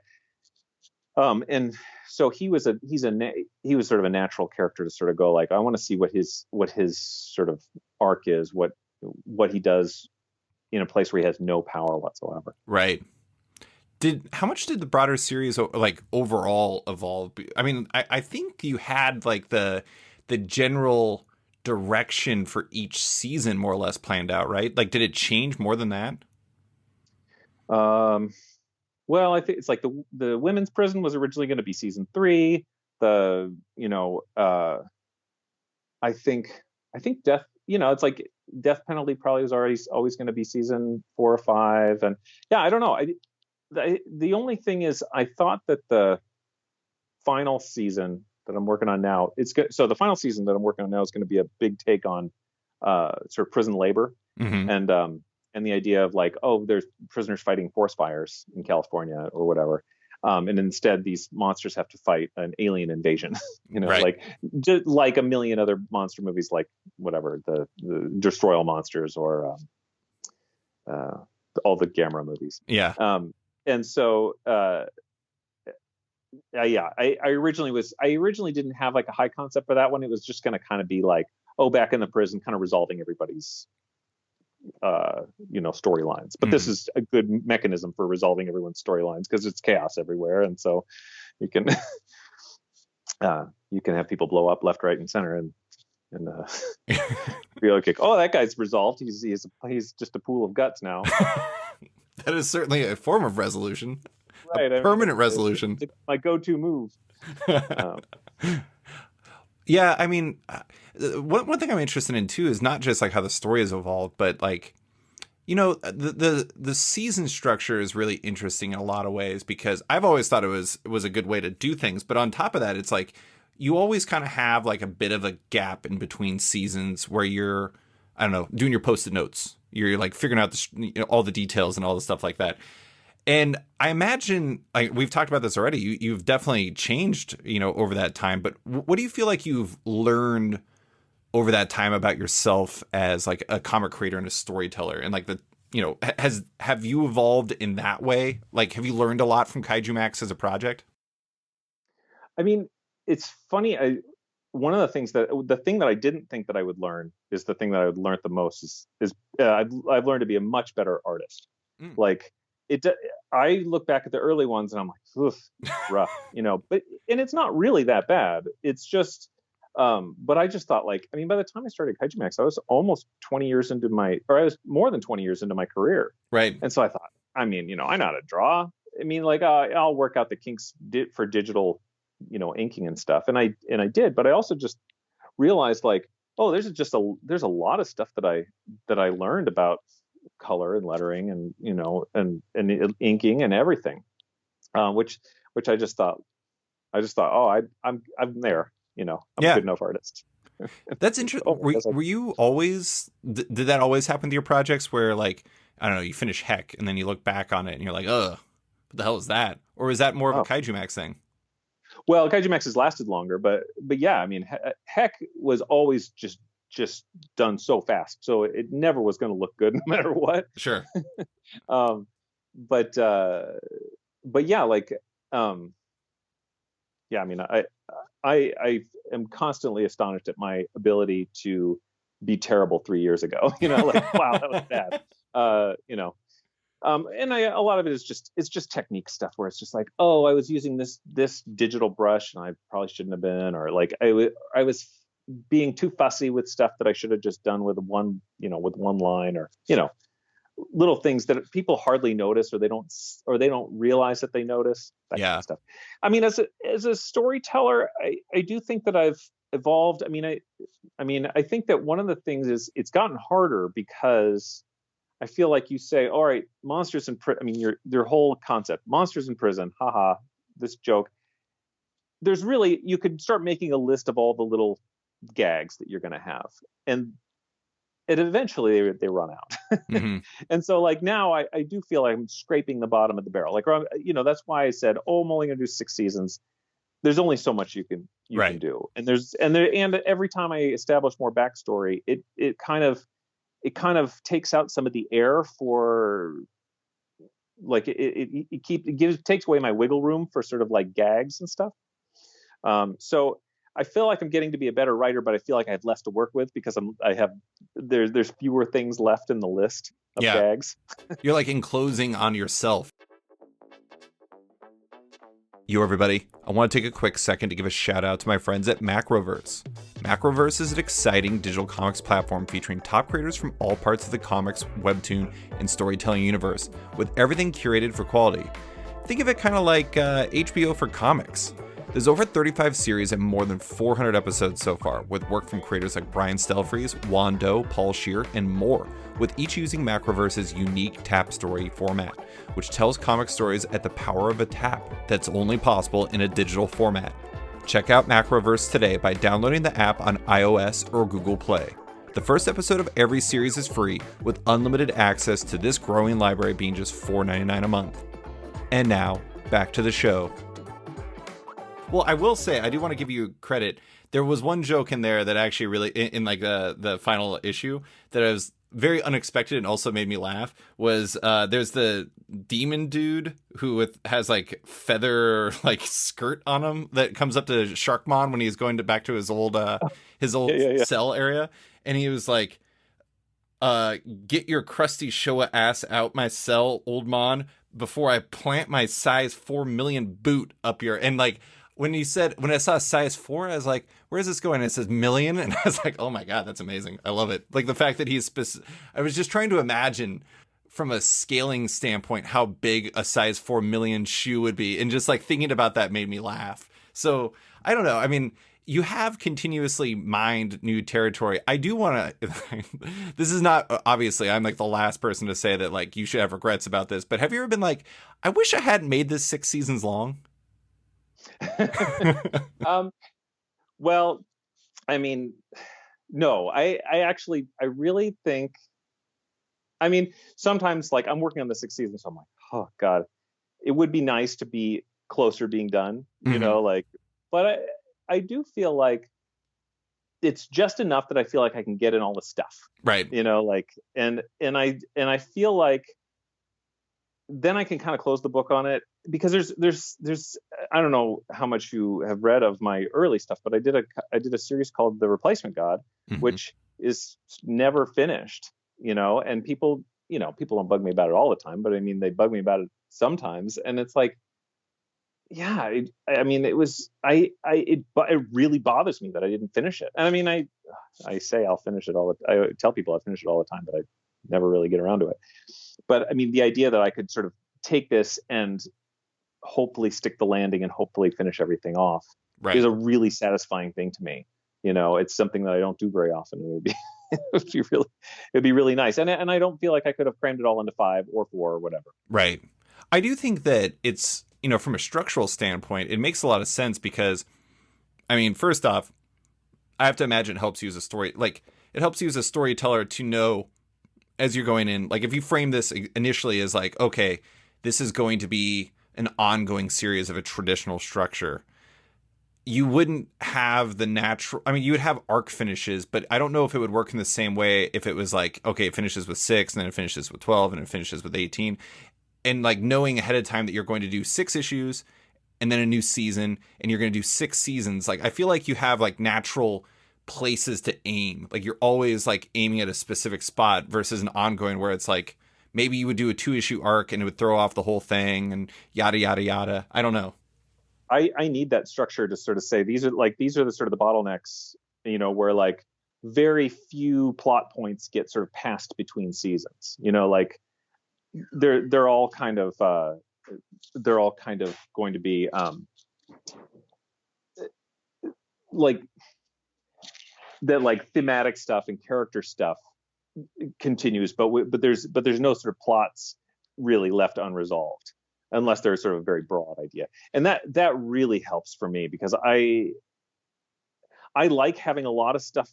And so he was sort of a natural character to sort of go like, I want to see what his sort of arc is, what he does in a place where he has no power whatsoever. Right. How much did the broader series like overall evolve? I mean, I think you had like the general direction for each season more or less planned out, right? Like, did it change more than that? Well, I think it's like the women's prison was originally going to be season 3. I think death, it's like death penalty probably was always going to be season 4 or 5. And yeah, I don't know. The only thing is, I thought that the final season that I'm working on now, it's good. So the final season that I'm working on now is going to be a big take on sort of prison labor. Mm-hmm. And the idea of like, oh, there's prisoners fighting forest fires in California or whatever. And instead these monsters have to fight an alien invasion, right. Like just like a million other monster movies, like whatever, the Destroy All Monsters or all the Gamera movies. Yeah. And so, I originally didn't have like a high concept for that one. It was just going to kind of be like, oh, back in the prison, kind of resolving everybody's, storylines. But this is a good mechanism for resolving everyone's storylines because it's chaos everywhere. And so you can, have people blow up left, right, and center and be like, oh, that guy's resolved. He's just a pool of guts now. That is certainly a form of resolution. Right. A permanent resolution. It's my go-to move. Yeah, I mean, one thing I'm interested in too is not just like how the story has evolved, but like, the season structure is really interesting in a lot of ways because I've always thought it was a good way to do things. But on top of that, it's like you always kind of have like a bit of a gap in between seasons where you're, I don't know, doing your Post-it notes. You're like figuring out all the details and all the stuff like that. And I imagine, like, we've talked about this already. You've definitely changed, over that time. But what do you feel like you've learned over that time about yourself as like a comic creator and a storyteller? And like have you evolved in that way? Like, have you learned a lot from Kaijumax as a project? I mean, it's funny. One of the thing that I didn't think that I would learn is the thing that I would learn the most is I've learned to be a much better artist. Like I look back at the early ones and I'm like, oof, rough, but it's not really that bad. It's just, but I just thought like, I mean, by the time I started Kaijumax, I was almost 20 years into I was more than 20 years into my career. Right. And so I thought, I mean, I know how to draw. I mean, like, I'll work out the kinks for digital inking and stuff. And I did, but I also just realized like, oh, there's a lot of stuff that I learned about color and lettering and and inking and everything, which I just thought, oh, I'm there, I'm a Yeah. good enough artist. That's interesting. Oh, I guess Were you always, did that always happen to your projects where like, I don't know, you finish Heck and then you look back on it and you're like, ugh, what the hell is that? Or is that more of a oh, Kaijumax thing? well, Kaijumax has lasted longer, but yeah, I mean, Heck was always just done so fast, so it never was going to look good no matter what. Sure. Um, but yeah, like, um, yeah, I mean, I am constantly astonished at my ability to be terrible 3 years ago. Like, wow, that was bad. And a lot of it is it's just technique stuff where it's just like, oh, I was using this digital brush and I probably shouldn't have been, or like I was being too fussy with stuff that I should have just done with one line, or little things that people hardly notice, or they don't realize that they notice, that kind Yeah. of stuff. I mean, as a storyteller, I do think that I've evolved. I think that one of the things is it's gotten harder because I feel like you say, all right, monsters in prison. I mean, your whole concept, monsters in prison, haha, this joke. There's really, you could start making a list of all the little gags that you're going to have, and it eventually they run out. Hmm. And so like now I do feel like I'm scraping the bottom of the barrel. Like, that's why I said, oh, I'm only going to do 6 seasons. There's only so much you can Right. do, and and every time I establish more backstory, it kind of takes out some of the air for, like, it takes away my wiggle room for sort of like gags and stuff. So I feel like I'm getting to be a better writer, but I feel like I have less to work with because there's fewer things left in the list of Yeah. gags. You're like enclosing on yourself. Yo, everybody, I want to take a quick second to give a shout out to my friends at Macroverse. Macroverse is an exciting digital comics platform featuring top creators from all parts of the comics, webtoon, and storytelling universe, with everything curated for quality. Think of it kind of like HBO for comics. There's over 35 series and more than 400 episodes so far, with work from creators like Brian Stelfreeze, Juan Doe, Paul Scheer, and more, with each using Macroverse's unique tap story format, which tells comic stories at the power of a tap that's only possible in a digital format. Check out Macroverse today by downloading the app on iOS or Google Play. The first episode of every series is free, with unlimited access to this growing library being just $4.99 a month. And now, back to the show. Well, I will say, I do want to give you credit. There was one joke in there that actually really, in like the final issue, that was very unexpected and also made me laugh. Was there's the demon dude who has like feather like skirt on him that comes up to Sharkmon when he's going back to his old Yeah. cell area, and he was like, "Get your crusty Showa ass out my cell, old mon, before I plant my size 4 million boot up your," and like. When I saw size 4, I was like, where's this going? And it says million. And I was like, oh my God, that's amazing. I love it. Like the fact that I was just trying to imagine from a scaling standpoint how big a size 4 million shoe would be. And just like thinking about that made me laugh. So I don't know. I mean, you have continuously mined new territory. I do want to, this is not, obviously, I'm like the last person to say that like you should have regrets about this. But have you ever been like, I wish I hadn't made this 6 seasons long? Well, I mean, no, I really think, I mean, sometimes like I'm working on the 6 seasons, so I'm like, oh God, it would be nice to be closer being done, like, but I do feel like it's just enough that I feel like I can get in all the stuff, Right. like, and I feel like then I can kind of close the book on it, because there's I don't know how much you have read of my early stuff, but I did a series called The Replacement God, which is never finished, and people don't bug me about it all the time, but I mean, they bug me about it sometimes, and it's like, yeah, I mean, it really bothers me that I didn't finish it. And I mean, I say I'll finish it I tell people I'll finish it all the time, but I never really get around to it. But I mean, the idea that I could sort of take this and hopefully stick the landing and hopefully finish everything off Right. is a really satisfying thing to me. It's something that I don't do very often. It'd be really nice. And I don't feel like I could have crammed it all into 5 or 4 or whatever. Right. I do think that it's, from a structural standpoint, it makes a lot of sense because, I mean, first off, I have to imagine it helps you as a story. Like, it helps you as a storyteller to know as you're going in, like, if you frame this initially as like, okay, this is going to be an ongoing series of a traditional structure, you wouldn't have the natural, I mean, you would have arc finishes, but I don't know if it would work in the same way if it was like, okay, it finishes with 6 and then it finishes with 12 and it finishes with 18. And like knowing ahead of time that you're going to do 6 issues and then a new season and you're going to do 6 seasons. Like, I feel like you have like natural places to aim. Like, you're always like aiming at a specific spot versus an ongoing where it's like, maybe you would do a 2-issue arc and it would throw off the whole thing and yada, yada, yada. I don't know. I need that structure to sort of say, these are the sort of the bottlenecks, where like very few plot points get sort of passed between seasons, like, they're all kind of going to be like that, like thematic stuff and character stuff continues, but there's no sort of plots really left unresolved unless there's sort of a very broad idea, and that really helps for me because I like having a lot of stuff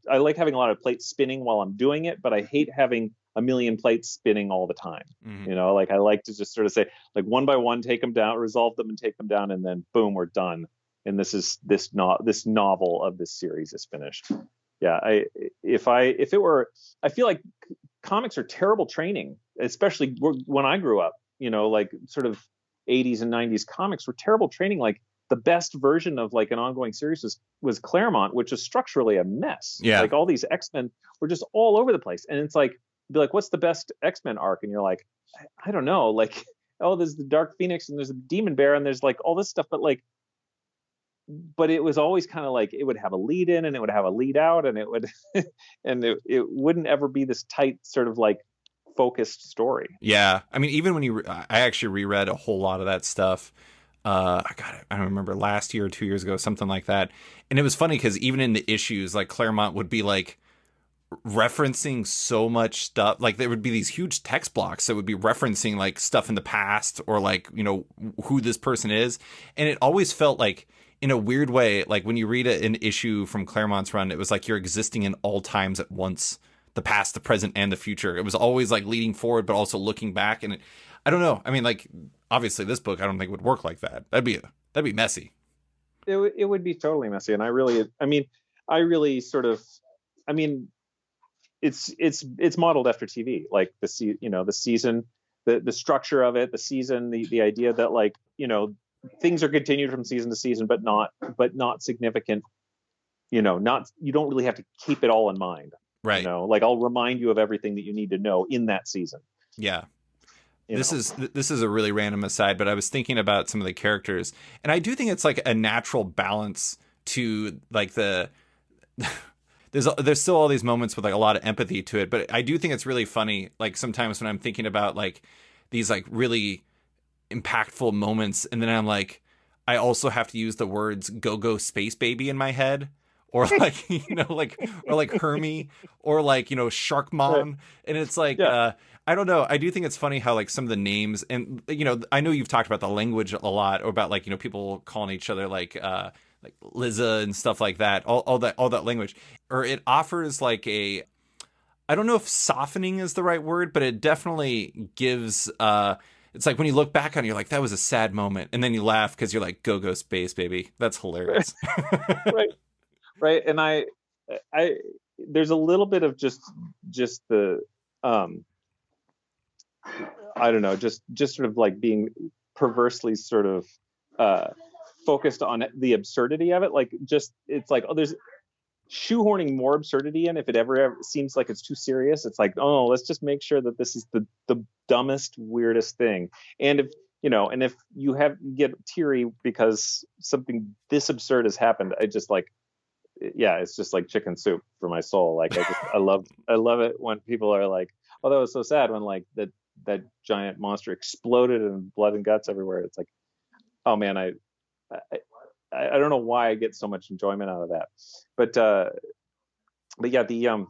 I like having a lot of plates spinning while I'm doing it, but I hate having a million plates spinning all the time. Mm-hmm. Like, I like to just sort of say, like, one by one, take them down, resolve them and take them down, and then boom, we're done. And this novel of this series is finished. Yeah. I feel like comics are terrible training, especially when I grew up, like sort of 80s and 90s comics were terrible training. Like, the best version of like an ongoing series was Claremont, which is structurally a mess. Yeah. Like, all these X-Men were just all over the place. And it's like, be like, what's the best X-Men arc? And you're like, I don't know. Like, oh, there's the Dark Phoenix and there's a Demon Bear and there's like all this stuff. But it was always kind of like, it would have a lead in and it would have a lead out and it would, and it wouldn't ever be this tight sort of like focused story. Yeah. I mean, even when I actually reread a whole lot of that stuff. I don't remember, last year or 2 years ago, something like that. And it was funny because even in the issues, like, Claremont would be like referencing so much stuff. Like, there would be these huge text blocks that would be referencing like stuff in the past or like, who this person is. And it always felt like, in a weird way, like when you read an issue from Claremont's run, it was like you're existing in all times at once, the past, the present, and the future. It was always like leading forward, but also looking back. And I don't know. I mean, like, obviously this book, I don't think would work like that. That'd be messy. It would be totally messy. And I really sort of, it's modeled after TV, like the season, the structure of it, the season, the idea that, like, things are continued from season to season, but not significant, you don't really have to keep it all in mind. Right. Like, I'll remind you of everything that you need to know in that season. Yeah. This is a really random aside, but I was thinking about some of the characters, and I do think it's like a natural balance to like there's still all these moments with like a lot of empathy to it, but I do think it's really funny. Like, sometimes when I'm thinking about like these like really impactful moments, and then I'm like, I also have to use the words "go space baby" in my head. Or like, or like Hermie, or like, Sharkmon. And it's like, yeah. I don't know. I do think it's funny how like some of the names, and, I know you've talked about the language a lot, or about like, people calling each other like Liza and stuff like that, all that language, or it offers like I don't know if softening is the right word, but it definitely gives, it's like when you look back on it, you're like, that was a sad moment. And then you laugh because you're like, go space baby. That's hilarious. Right. Right. And I there's a little bit of just the, I don't know, just sort of like being perversely sort of focused on the absurdity of it. Like, just, it's like, oh, there's shoehorning more absurdity in if it ever seems like it's too serious. It's like, oh, let's just make sure that this is the dumbest, weirdest thing. And if you get teary because something this absurd has happened, it's just like chicken soup for my soul. Like, I love it when people are like, oh, that was so sad when like that giant monster exploded and blood and guts everywhere. It's like, oh man, I I don't know why I get so much enjoyment out of that, but yeah, the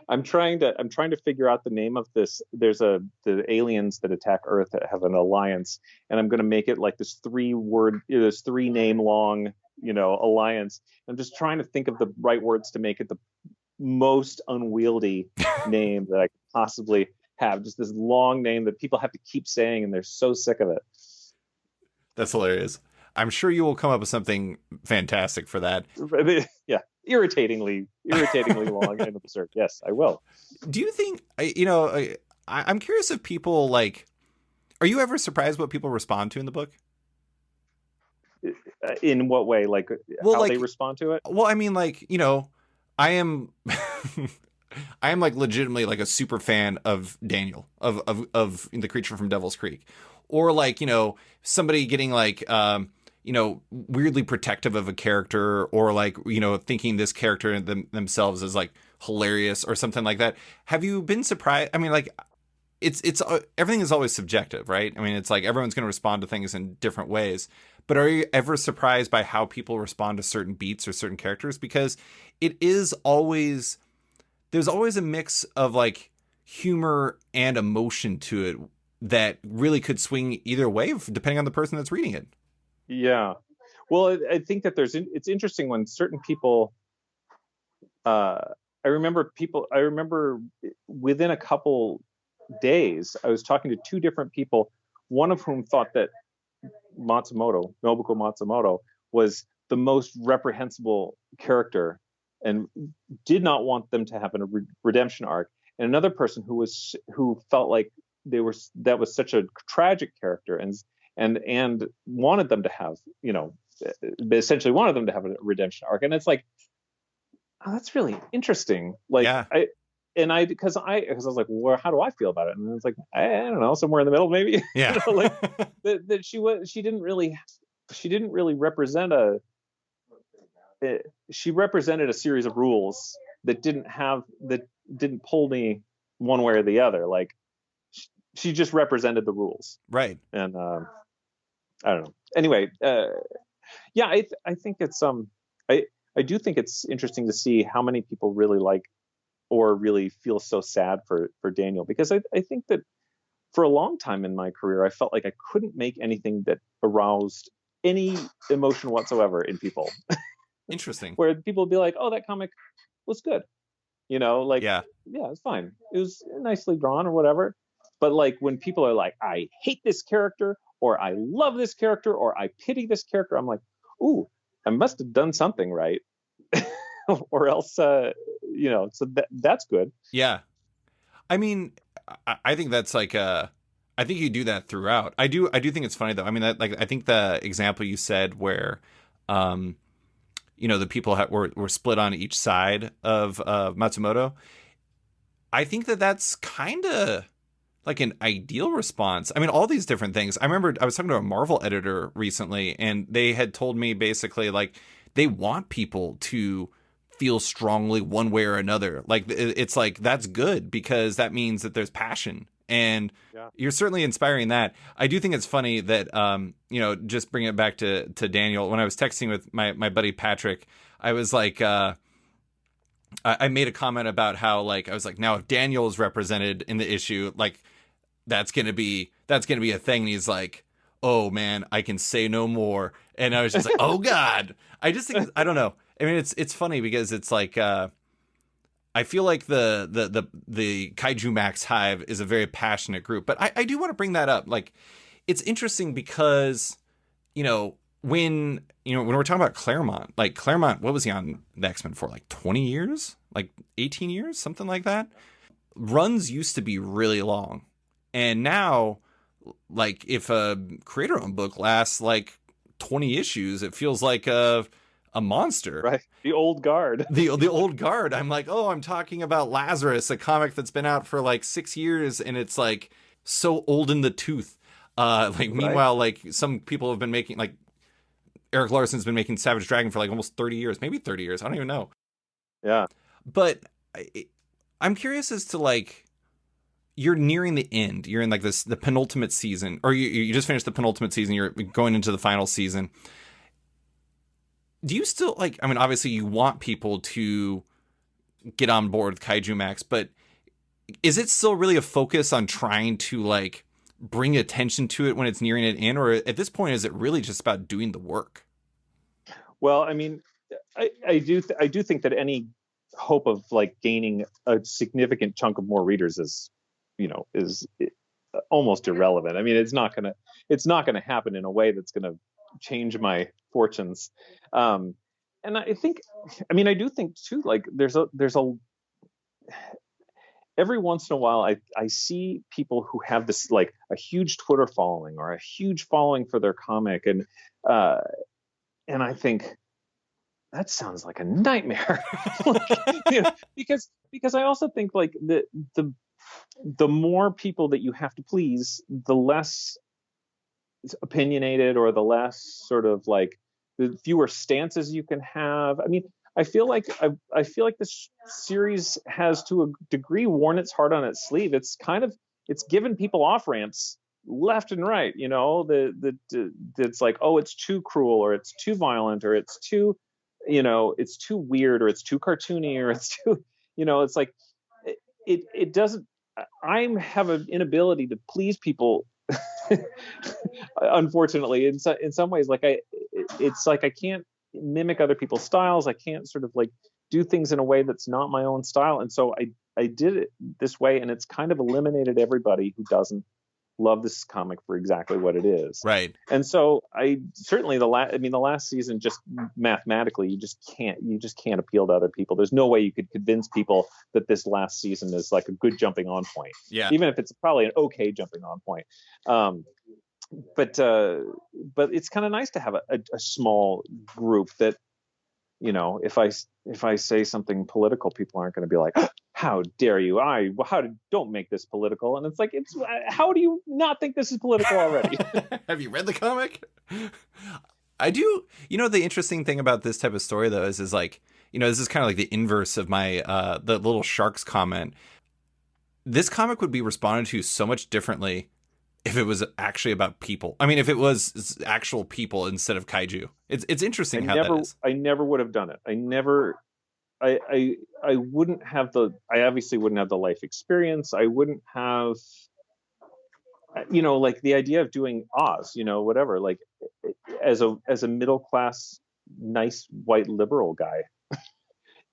I'm trying to figure out the name of this. The aliens that attack Earth that have an alliance, and I'm going to make it like this 3 name long, alliance. I'm just trying to think of the right words to make it the most unwieldy name that I could possibly have. Just this long name that people have to keep saying, and they're so sick of it. That's hilarious. I'm sure you will come up with something fantastic for that. Yeah, irritatingly long and absurd. Yes, I will. Do you think, I'm curious if people like, are you ever surprised what people respond to in the book? In what way? Like, well, how like, they respond to it? Well, I mean, like, I am I am like legitimately like a super fan of Daniel of the creature from Devil's Creek, or like, somebody getting like weirdly protective of a character, or like, thinking this character themselves is like hilarious or something like that. Have you been surprised? I mean, like, it's everything is always subjective, right? I mean, it's like everyone's going to respond to things in different ways. But are you ever surprised by how people respond to certain beats or certain characters? Because it is always, there's always a mix of like humor and emotion to it that really could swing either way depending on the person that's reading it. Yeah. Well, I think that it's interesting when certain people, I remember within a couple days, I was talking to 2 different people, one of whom thought that Nobuko Matsumoto, was the most reprehensible character and did not want them to have a redemption arc. And another person who felt like that was such a tragic character and wanted them to have, essentially wanted them to have a redemption arc. And it's like, oh, that's really interesting. Like, yeah. Because I was like, well, how do I feel about it? And it's like, I don't know, somewhere in the middle, maybe. Yeah. Like that she didn't really represent she represented a series of rules that didn't pull me one way or the other. Like, she just represented the rules. Right. And I don't know. Anyway, yeah, I think it's I do think it's interesting to see how many people really like or really feel so sad for Daniel, because I think that for a long time in my career, I felt like I couldn't make anything that aroused any emotion whatsoever in people. Interesting. Where people would be like, oh, that comic was good. Like, yeah, it's fine. It was nicely drawn or whatever. But like when people are like, I hate this character, or I love this character, or I pity this character, I'm like, ooh, I must have done something right. Or else, so that's good. Yeah. I mean, I think that's like I think you do that throughout. I do think it's funny though. I mean, I think the example you said where, the people were split on each side of Matsumoto. I think that's kind of like an ideal response. I mean, all these different things. I remember I was talking to a Marvel editor recently, and they had told me basically like they want people to feel strongly one way or another. Like, it's like, that's good because that means that there's passion, and you're certainly inspiring that. I do think it's funny that, just bring it back to Daniel. When I was texting with my buddy Patrick, I was like, I made a comment about how, like, I was like, now if Daniel is represented in the issue, like, that's going to be a thing. And he's like, oh man, I can say no more. And I was just like, oh God. I just think, I don't know. I mean, it's funny because it's like, I feel like the Kaijumax Hive is a very passionate group, but I do want to bring that up. Like, it's interesting because, when we're talking about Claremont, like Claremont, what was he on the X-Men for? Like 20 years, like 18 years, something like that. Runs used to be really long. And now, like, if a creator-owned book lasts like 20 issues, it feels like a monster. Right. The old guard. The old guard. I'm like, oh, I'm talking about Lazarus, a comic that's been out for like 6 years, and it's like so old in the tooth. Meanwhile, like, some people have been making, like, Eric Larson's been making Savage Dragon for like almost 30 years, maybe 30 years. I don't even know. Yeah. But I'm curious as to, like, you're nearing the end. You're in like the penultimate season, or you just finished the penultimate season. You're going into the final season. Do you still like? I mean, obviously, you want people to get on board with Kaijumax, but is it still really a focus on trying to like bring attention to it when it's nearing an end, or at this point, is it really just about doing the work? Well, I mean, I do think that any hope of like gaining a significant chunk of more readers is, is almost irrelevant. I mean, it's not gonna happen in a way that's gonna change my fortunes. And I think, I mean, I do think too, like there's a every once in a while I see people who have this like a huge Twitter following or a huge following for their comic, and I think that sounds like a nightmare. Like, because I also think like the more people that you have to please, the less opinionated, or the less sort of like the fewer stances you can have. I mean, I feel like this series has to a degree worn its heart on its sleeve. It's given people off ramps left and right. It's like, oh, it's too cruel, or it's too violent, or it's too, it's too weird, or it's too cartoony, or it's too, it's like it doesn't. I have an inability to please people. Unfortunately, in some ways, like it's like I can't mimic other people's styles. I can't sort of like do things in a way that's not my own style. And so I did it this way, and it's kind of eliminated everybody who doesn't love this comic for exactly what it is. Right. And so I certainly the last season, just mathematically, you just can't appeal to other people. There's no way you could convince people that this last season is like a good jumping on point. Yeah. Even if it's probably an okay jumping on point. But it's kind of nice to have a small group that, if I say something political, people aren't going to be like, how dare you? Don't make this political. And it's like, how do you not think this is political already? Have you read the comic? I do. The interesting thing about this type of story though is like, this is kind of like the inverse of my, the little sharks comment. This comic would be responded to so much differently if it was actually about people. I mean, if it was actual people instead of kaiju. It's interesting that is. I never would have done it. I wouldn't have I obviously wouldn't have the life experience. I wouldn't have, like the idea of doing Oz, whatever, like as a middle class, nice white liberal guy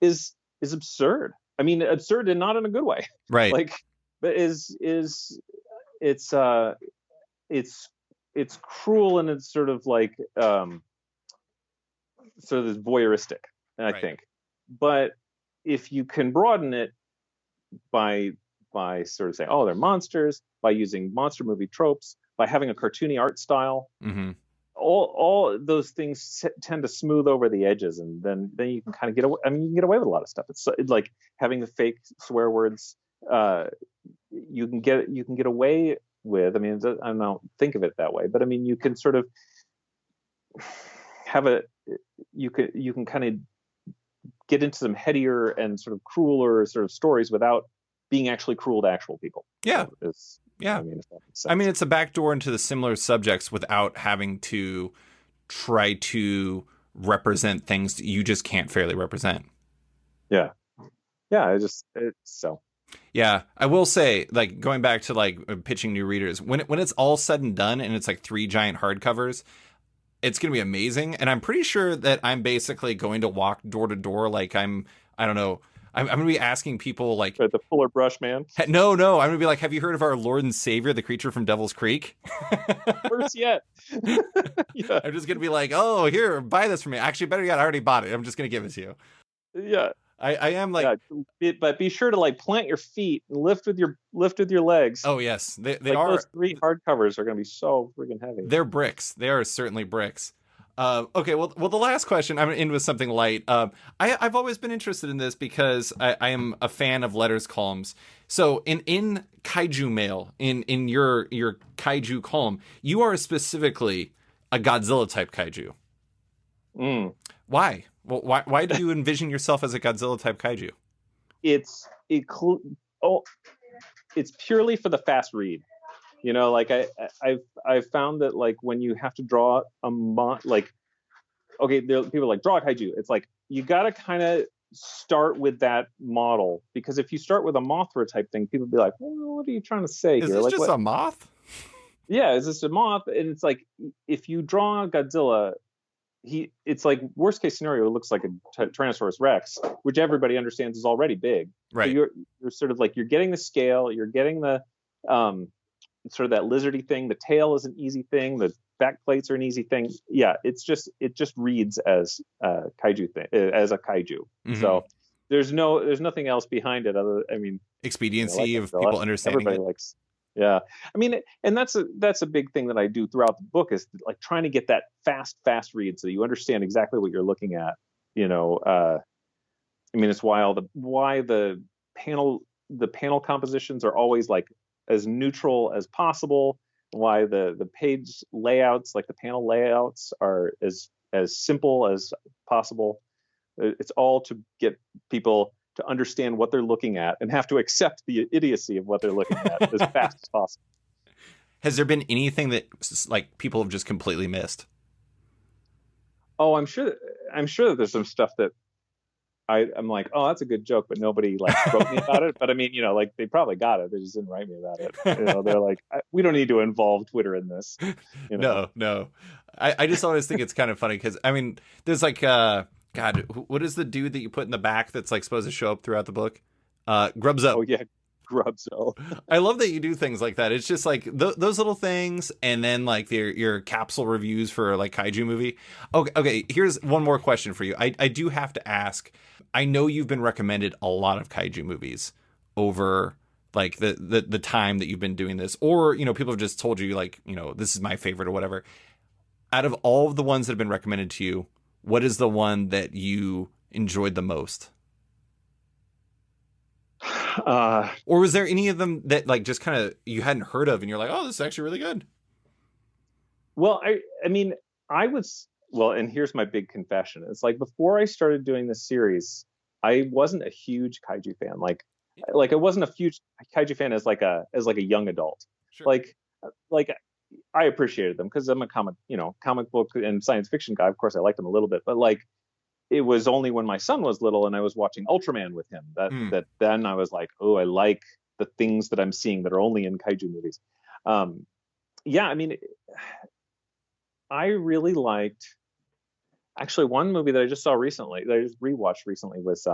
is absurd. I mean, absurd and not in a good way. Right. Like, but it's cruel, and it's sort of like sort of voyeuristic, I think. But if you can broaden it by sort of saying, oh, they're monsters, by using monster movie tropes, by having a cartoony art style, mm-hmm. all those things tend to smooth over the edges, and then you can kind of get away. I mean, you can get away with a lot of stuff. It's like having the fake swear words. You can get away with. I mean, I don't think of it that way, but I mean, you can sort of have you can kind of get into some headier and sort of crueler sort of stories without being actually cruel to actual people. Yeah. I mean, it's a backdoor into the similar subjects without having to try to represent things that you just can't fairly represent. Yeah. Yeah. So. Yeah, I will say, like, going back to like pitching new readers, when it's all said and done and it's like 3 giant hardcovers, it's going to be amazing. And I'm pretty sure that I'm basically going to walk door to door. Like I don't know. I'm going to be asking people like the Fuller Brush man. No. I'm going to be like, have you heard of our Lord and Savior, the creature from Devil's Creek? First yet. Yeah. I'm just going to be like, oh, here, buy this for me. Actually, better yet, I already bought it. I'm just going to give it to you. Yeah. I am like, yeah, but be sure to like plant your feet and lift with your legs. Oh yes, they like are. Those 3 hardcovers are going to be so freaking heavy. They're bricks. They are certainly bricks. Okay, well, the last question, I'm going to end with something light. I've always been interested in this because I am a fan of letters columns. So in Kaiju Mail, in your Kaiju column, you are specifically a Godzilla type Kaiju. Why? Well, why do you envision yourself as a Godzilla type Kaiju? it's purely for the fast read. You know, like I've found that like when you have to draw like, okay, people like draw a kaiju. It's like you got to kind of start with that model, because if you start with a Mothra type thing, people be like, well, what are you trying to say Is here? this Like, just what? a moth? Yeah, is this a moth? And it's like, if you draw Godzilla, it's like worst case scenario, it looks like a Tyrannosaurus Rex, which everybody understands is already big. Right. So you're sort of like, you're getting the scale, you're getting the sort of that lizardy thing. The tail is an easy thing. The back plates are an easy thing. Yeah, it just reads as a kaiju thing, as a kaiju. Mm-hmm. So there's nothing else behind it other. I mean, expediency of people understanding. Everybody likes. Yeah, I mean, and that's a big thing that I do throughout the book, is like trying to get that fast read so you understand exactly what you're looking at. You know, I mean, it's why the panel compositions are always like as neutral as possible. Why the page layouts, like the panel layouts, are as simple as possible. It's all to get people to understand what they're looking at and have to accept the idiocy of what they're looking at as fast as possible. Has there been anything that like people have just completely missed? Oh, I'm sure that there's some stuff that I'm like, oh, that's a good joke, but nobody like wrote me about it. But I mean, you know, like they probably got it. They just didn't write me about it. You know, they're like, we don't need to involve Twitter in this. You know? No. I just always think it's kind of funny because I mean, there's like, God, what is the dude that you put in the back that's like supposed to show up throughout the book? Grubzo. Oh yeah, Grubzo. I love that you do things like that. It's just like those little things, and then like your capsule reviews for like Kaiju movie. Okay. Here's one more question for you. I do have to ask. I know you've been recommended a lot of Kaiju movies over like the time that you've been doing this, or you know, people have just told you like, you know, this is my favorite or whatever. Out of all of the ones that have been recommended to you, what is the one that you enjoyed the most? Or was there any of them that like just kind of you hadn't heard of and you're like, oh, this is actually really good? Well, I mean, and here's my big confession. It's like before I started doing this series, I wasn't a huge Kaiju fan. Like I wasn't a huge Kaiju fan as like a young adult. Sure. Like I appreciated them because I'm a comic book and science fiction guy. Of course, I liked them a little bit, but like it was only when my son was little and I was watching Ultraman with him that then I was like, oh, I like the things that I'm seeing that are only in Kaiju movies. Yeah, I mean, I really liked actually one movie that I just saw recently, that I just rewatched recently, was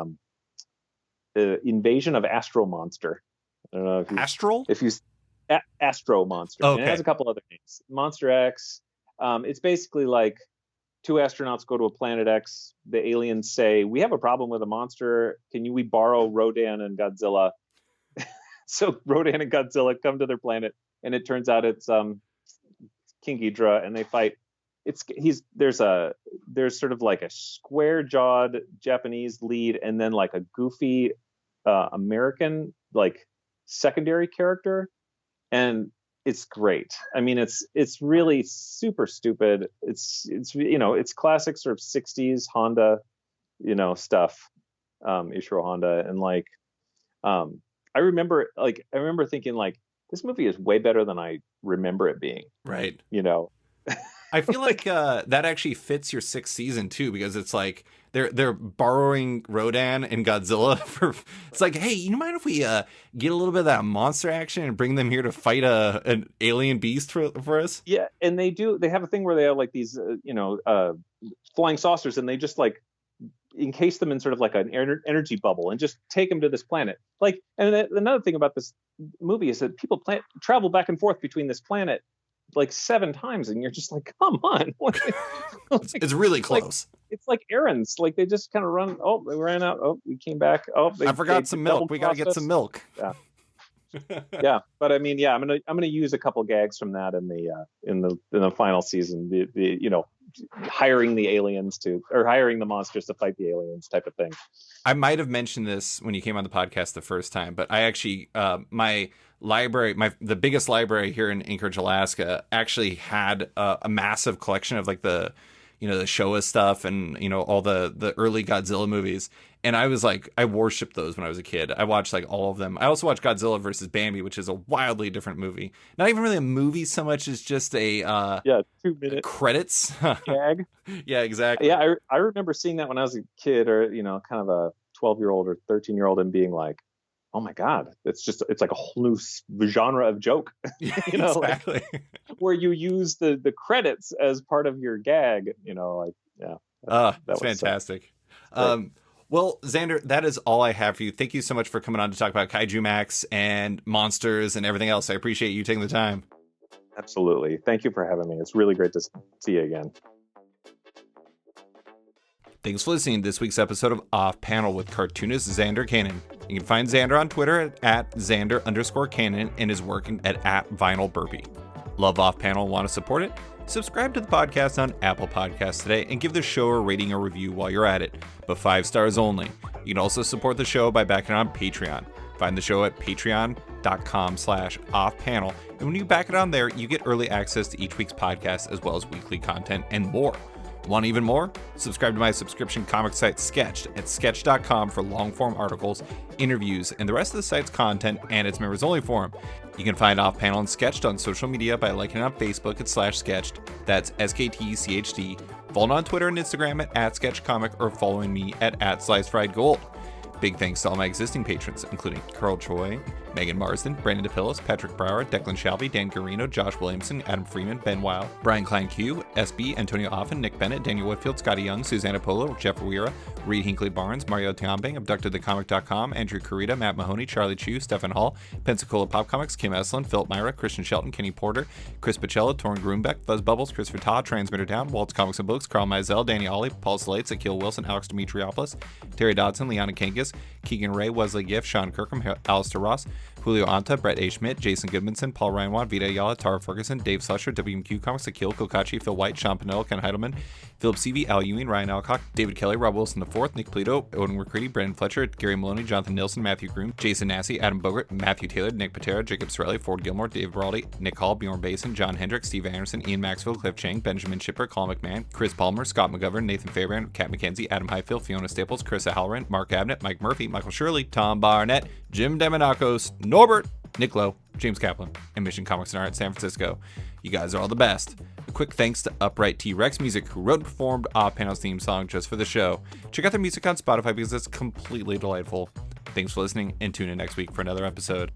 Invasion of Astro Monster. I don't know if you Astro Monster. Okay. And it has a couple other names. Monster X. It's basically like two astronauts go to a planet X. The aliens say, we have a problem with a monster. We borrow Rodan and Godzilla? So Rodan and Godzilla come to their planet, and it turns out it's King Ghidorah, and they fight. There's sort of like a square-jawed Japanese lead, and then like a goofy American like secondary character. And it's great. I mean, it's really super stupid. It's you know, it's classic sort of 60s Honda, you know, stuff, Ishiro Honda, and like I remember thinking like this movie is way better than I remember it being. Right. You know. I feel like that actually fits your 6th season too, because it's like they're borrowing Rodan and Godzilla for. It's like, hey, you mind if we get a little bit of that monster action and bring them here to fight an alien beast for us? Yeah, and they have a thing where they have like these flying saucers, and they just like encase them in sort of like an energy bubble and just take them to this planet. Like, and another thing about this movie is that people travel back and forth between this planet like 7 times, and you're just like, come on. It's really close. It's like errands. Like they just kind of run. Oh, they ran out. Oh, we came back. Oh, I forgot some milk. We got to get some milk. Yeah. Yeah, but I mean, yeah, I'm gonna use a couple gags from that in the final season. The hiring the aliens hiring the monsters to fight the aliens type of thing. I might have mentioned this when you came on the podcast the first time, but I actually my library, the biggest library here in Anchorage, Alaska, actually had a massive collection of like the the Showa stuff and, all the early Godzilla movies. And I was like, I worshipped those when I was a kid. I watched like all of them. I also watched Godzilla versus Bambi, which is a wildly different movie. Not even really a movie so much as just a 2-minute credits gag. Yeah, exactly. Yeah, I remember seeing that when I was a kid, or kind of a 12-year-old or 13-year-old, and being like, oh my God, it's like a whole new genre of joke. Exactly. Where you use the credits as part of your gag. That's fantastic. Well, Zander, that is all I have for you. Thank you so much for coming on to talk about Kaijumax and monsters and everything else. I appreciate you taking the time. Absolutely. Thank you for having me. It's really great to see you again. Thanks for listening to this week's episode of Off Panel with cartoonist Zander Cannon. You can find Zander on Twitter at Zander_Cannon and his work at @VinylBurpee. Love Off Panel and want to support it? Subscribe to the podcast on Apple Podcasts today and give the show a rating or review while you're at it, but 5 stars only. You can also support the show by backing it on Patreon. Find the show at patreon.com/offpanel, and when you back it on there, you get early access to each week's podcast as well as weekly content and more. Want even more? Subscribe to my subscription comic site Sketched at sketch.com for long-form articles, interviews, and the rest of the site's content and its members-only forum. You can find Off Panel and Sketched on social media by liking it on Facebook at /Sketched. That's SKTCHD. Follow on Twitter and Instagram at @SketchComic or following me at @SliceFriedGold. Big thanks to all my existing patrons, including Carl Choi, Megan Marsden, Brandon DePillis, Patrick Brower, Declan Shalvey, Dan Garino, Josh Williamson, Adam Freeman, Ben Weil, Brian Klein Q, SB, Antonio Offen, Nick Bennett, Daniel Whitfield, Scotty Young, Susanna Polo, Jeff Weira, Reed Hinkley Barnes, Mario Tiambang, AbductedTheComic.com, Andrew Carita, Matt Mahoney, Charlie Chu, Stefan Hall, Pensacola Pop Comics, Kim Eslin, Philip Myra, Christian Shelton, Kenny Porter, Chris Pacello, Torrin Grunbeck, Fuzz Bubbles, Christopher Todd, Transmitter Down, Walt's Comics and Books, Carl Mizell, Danny Ollie, Paul Slates, Akil Wilson, Alex Dimitriopoulos, Terry Dodson, Liana Kangas, Keegan Ray, Wesley Giff, Sean Kirkham, Alistair Ross, Julio Anta, Brett A. Schmidt, Jason Goodmanson, Paul Ryanwan, Vita Ayala, Tara Ferguson, Dave Slusher, WMQ Comics, Akil Kokachi, Phil White, Sean Pinello, Ken Heidelman, Philip Seavey, Al Ewing, Ryan Alcock, David Kelly, Rob Wilson IV, Nick Polito, Odin McCready, Brandon Fletcher, Gary Maloney, Jonathan Nilsson, Matthew Groom, Jason Massey, Adam Bogart, Matthew Taylor, Nick Patera, Jacob Sorelli, Ford Gilmore, Dave Baraldi, Nick Hall, Bjorn Basin, John Hendricks, Steve Anderson, Ian Maxwell, Cliff Chang, Benjamin Shipper, Colin McMahon, Chris Palmer, Scott McGovern, Nathan Fairbairn, Kat McKenzie, Adam Highfield, Fiona Staples, Chris Halloran, Mark Abnett, Mike Murphy, Michael Shirley, Tom Barnett, Jim Demonakos, Norbert, Nick Lowe, James Kaplan, and Mission Comics and Art San Francisco. You guys are all the best. A quick thanks to Upright T-Rex Music, who wrote and performed Off Panel's theme song just for the show. Check out their music on Spotify because it's completely delightful. Thanks for listening, and tune in next week for another episode.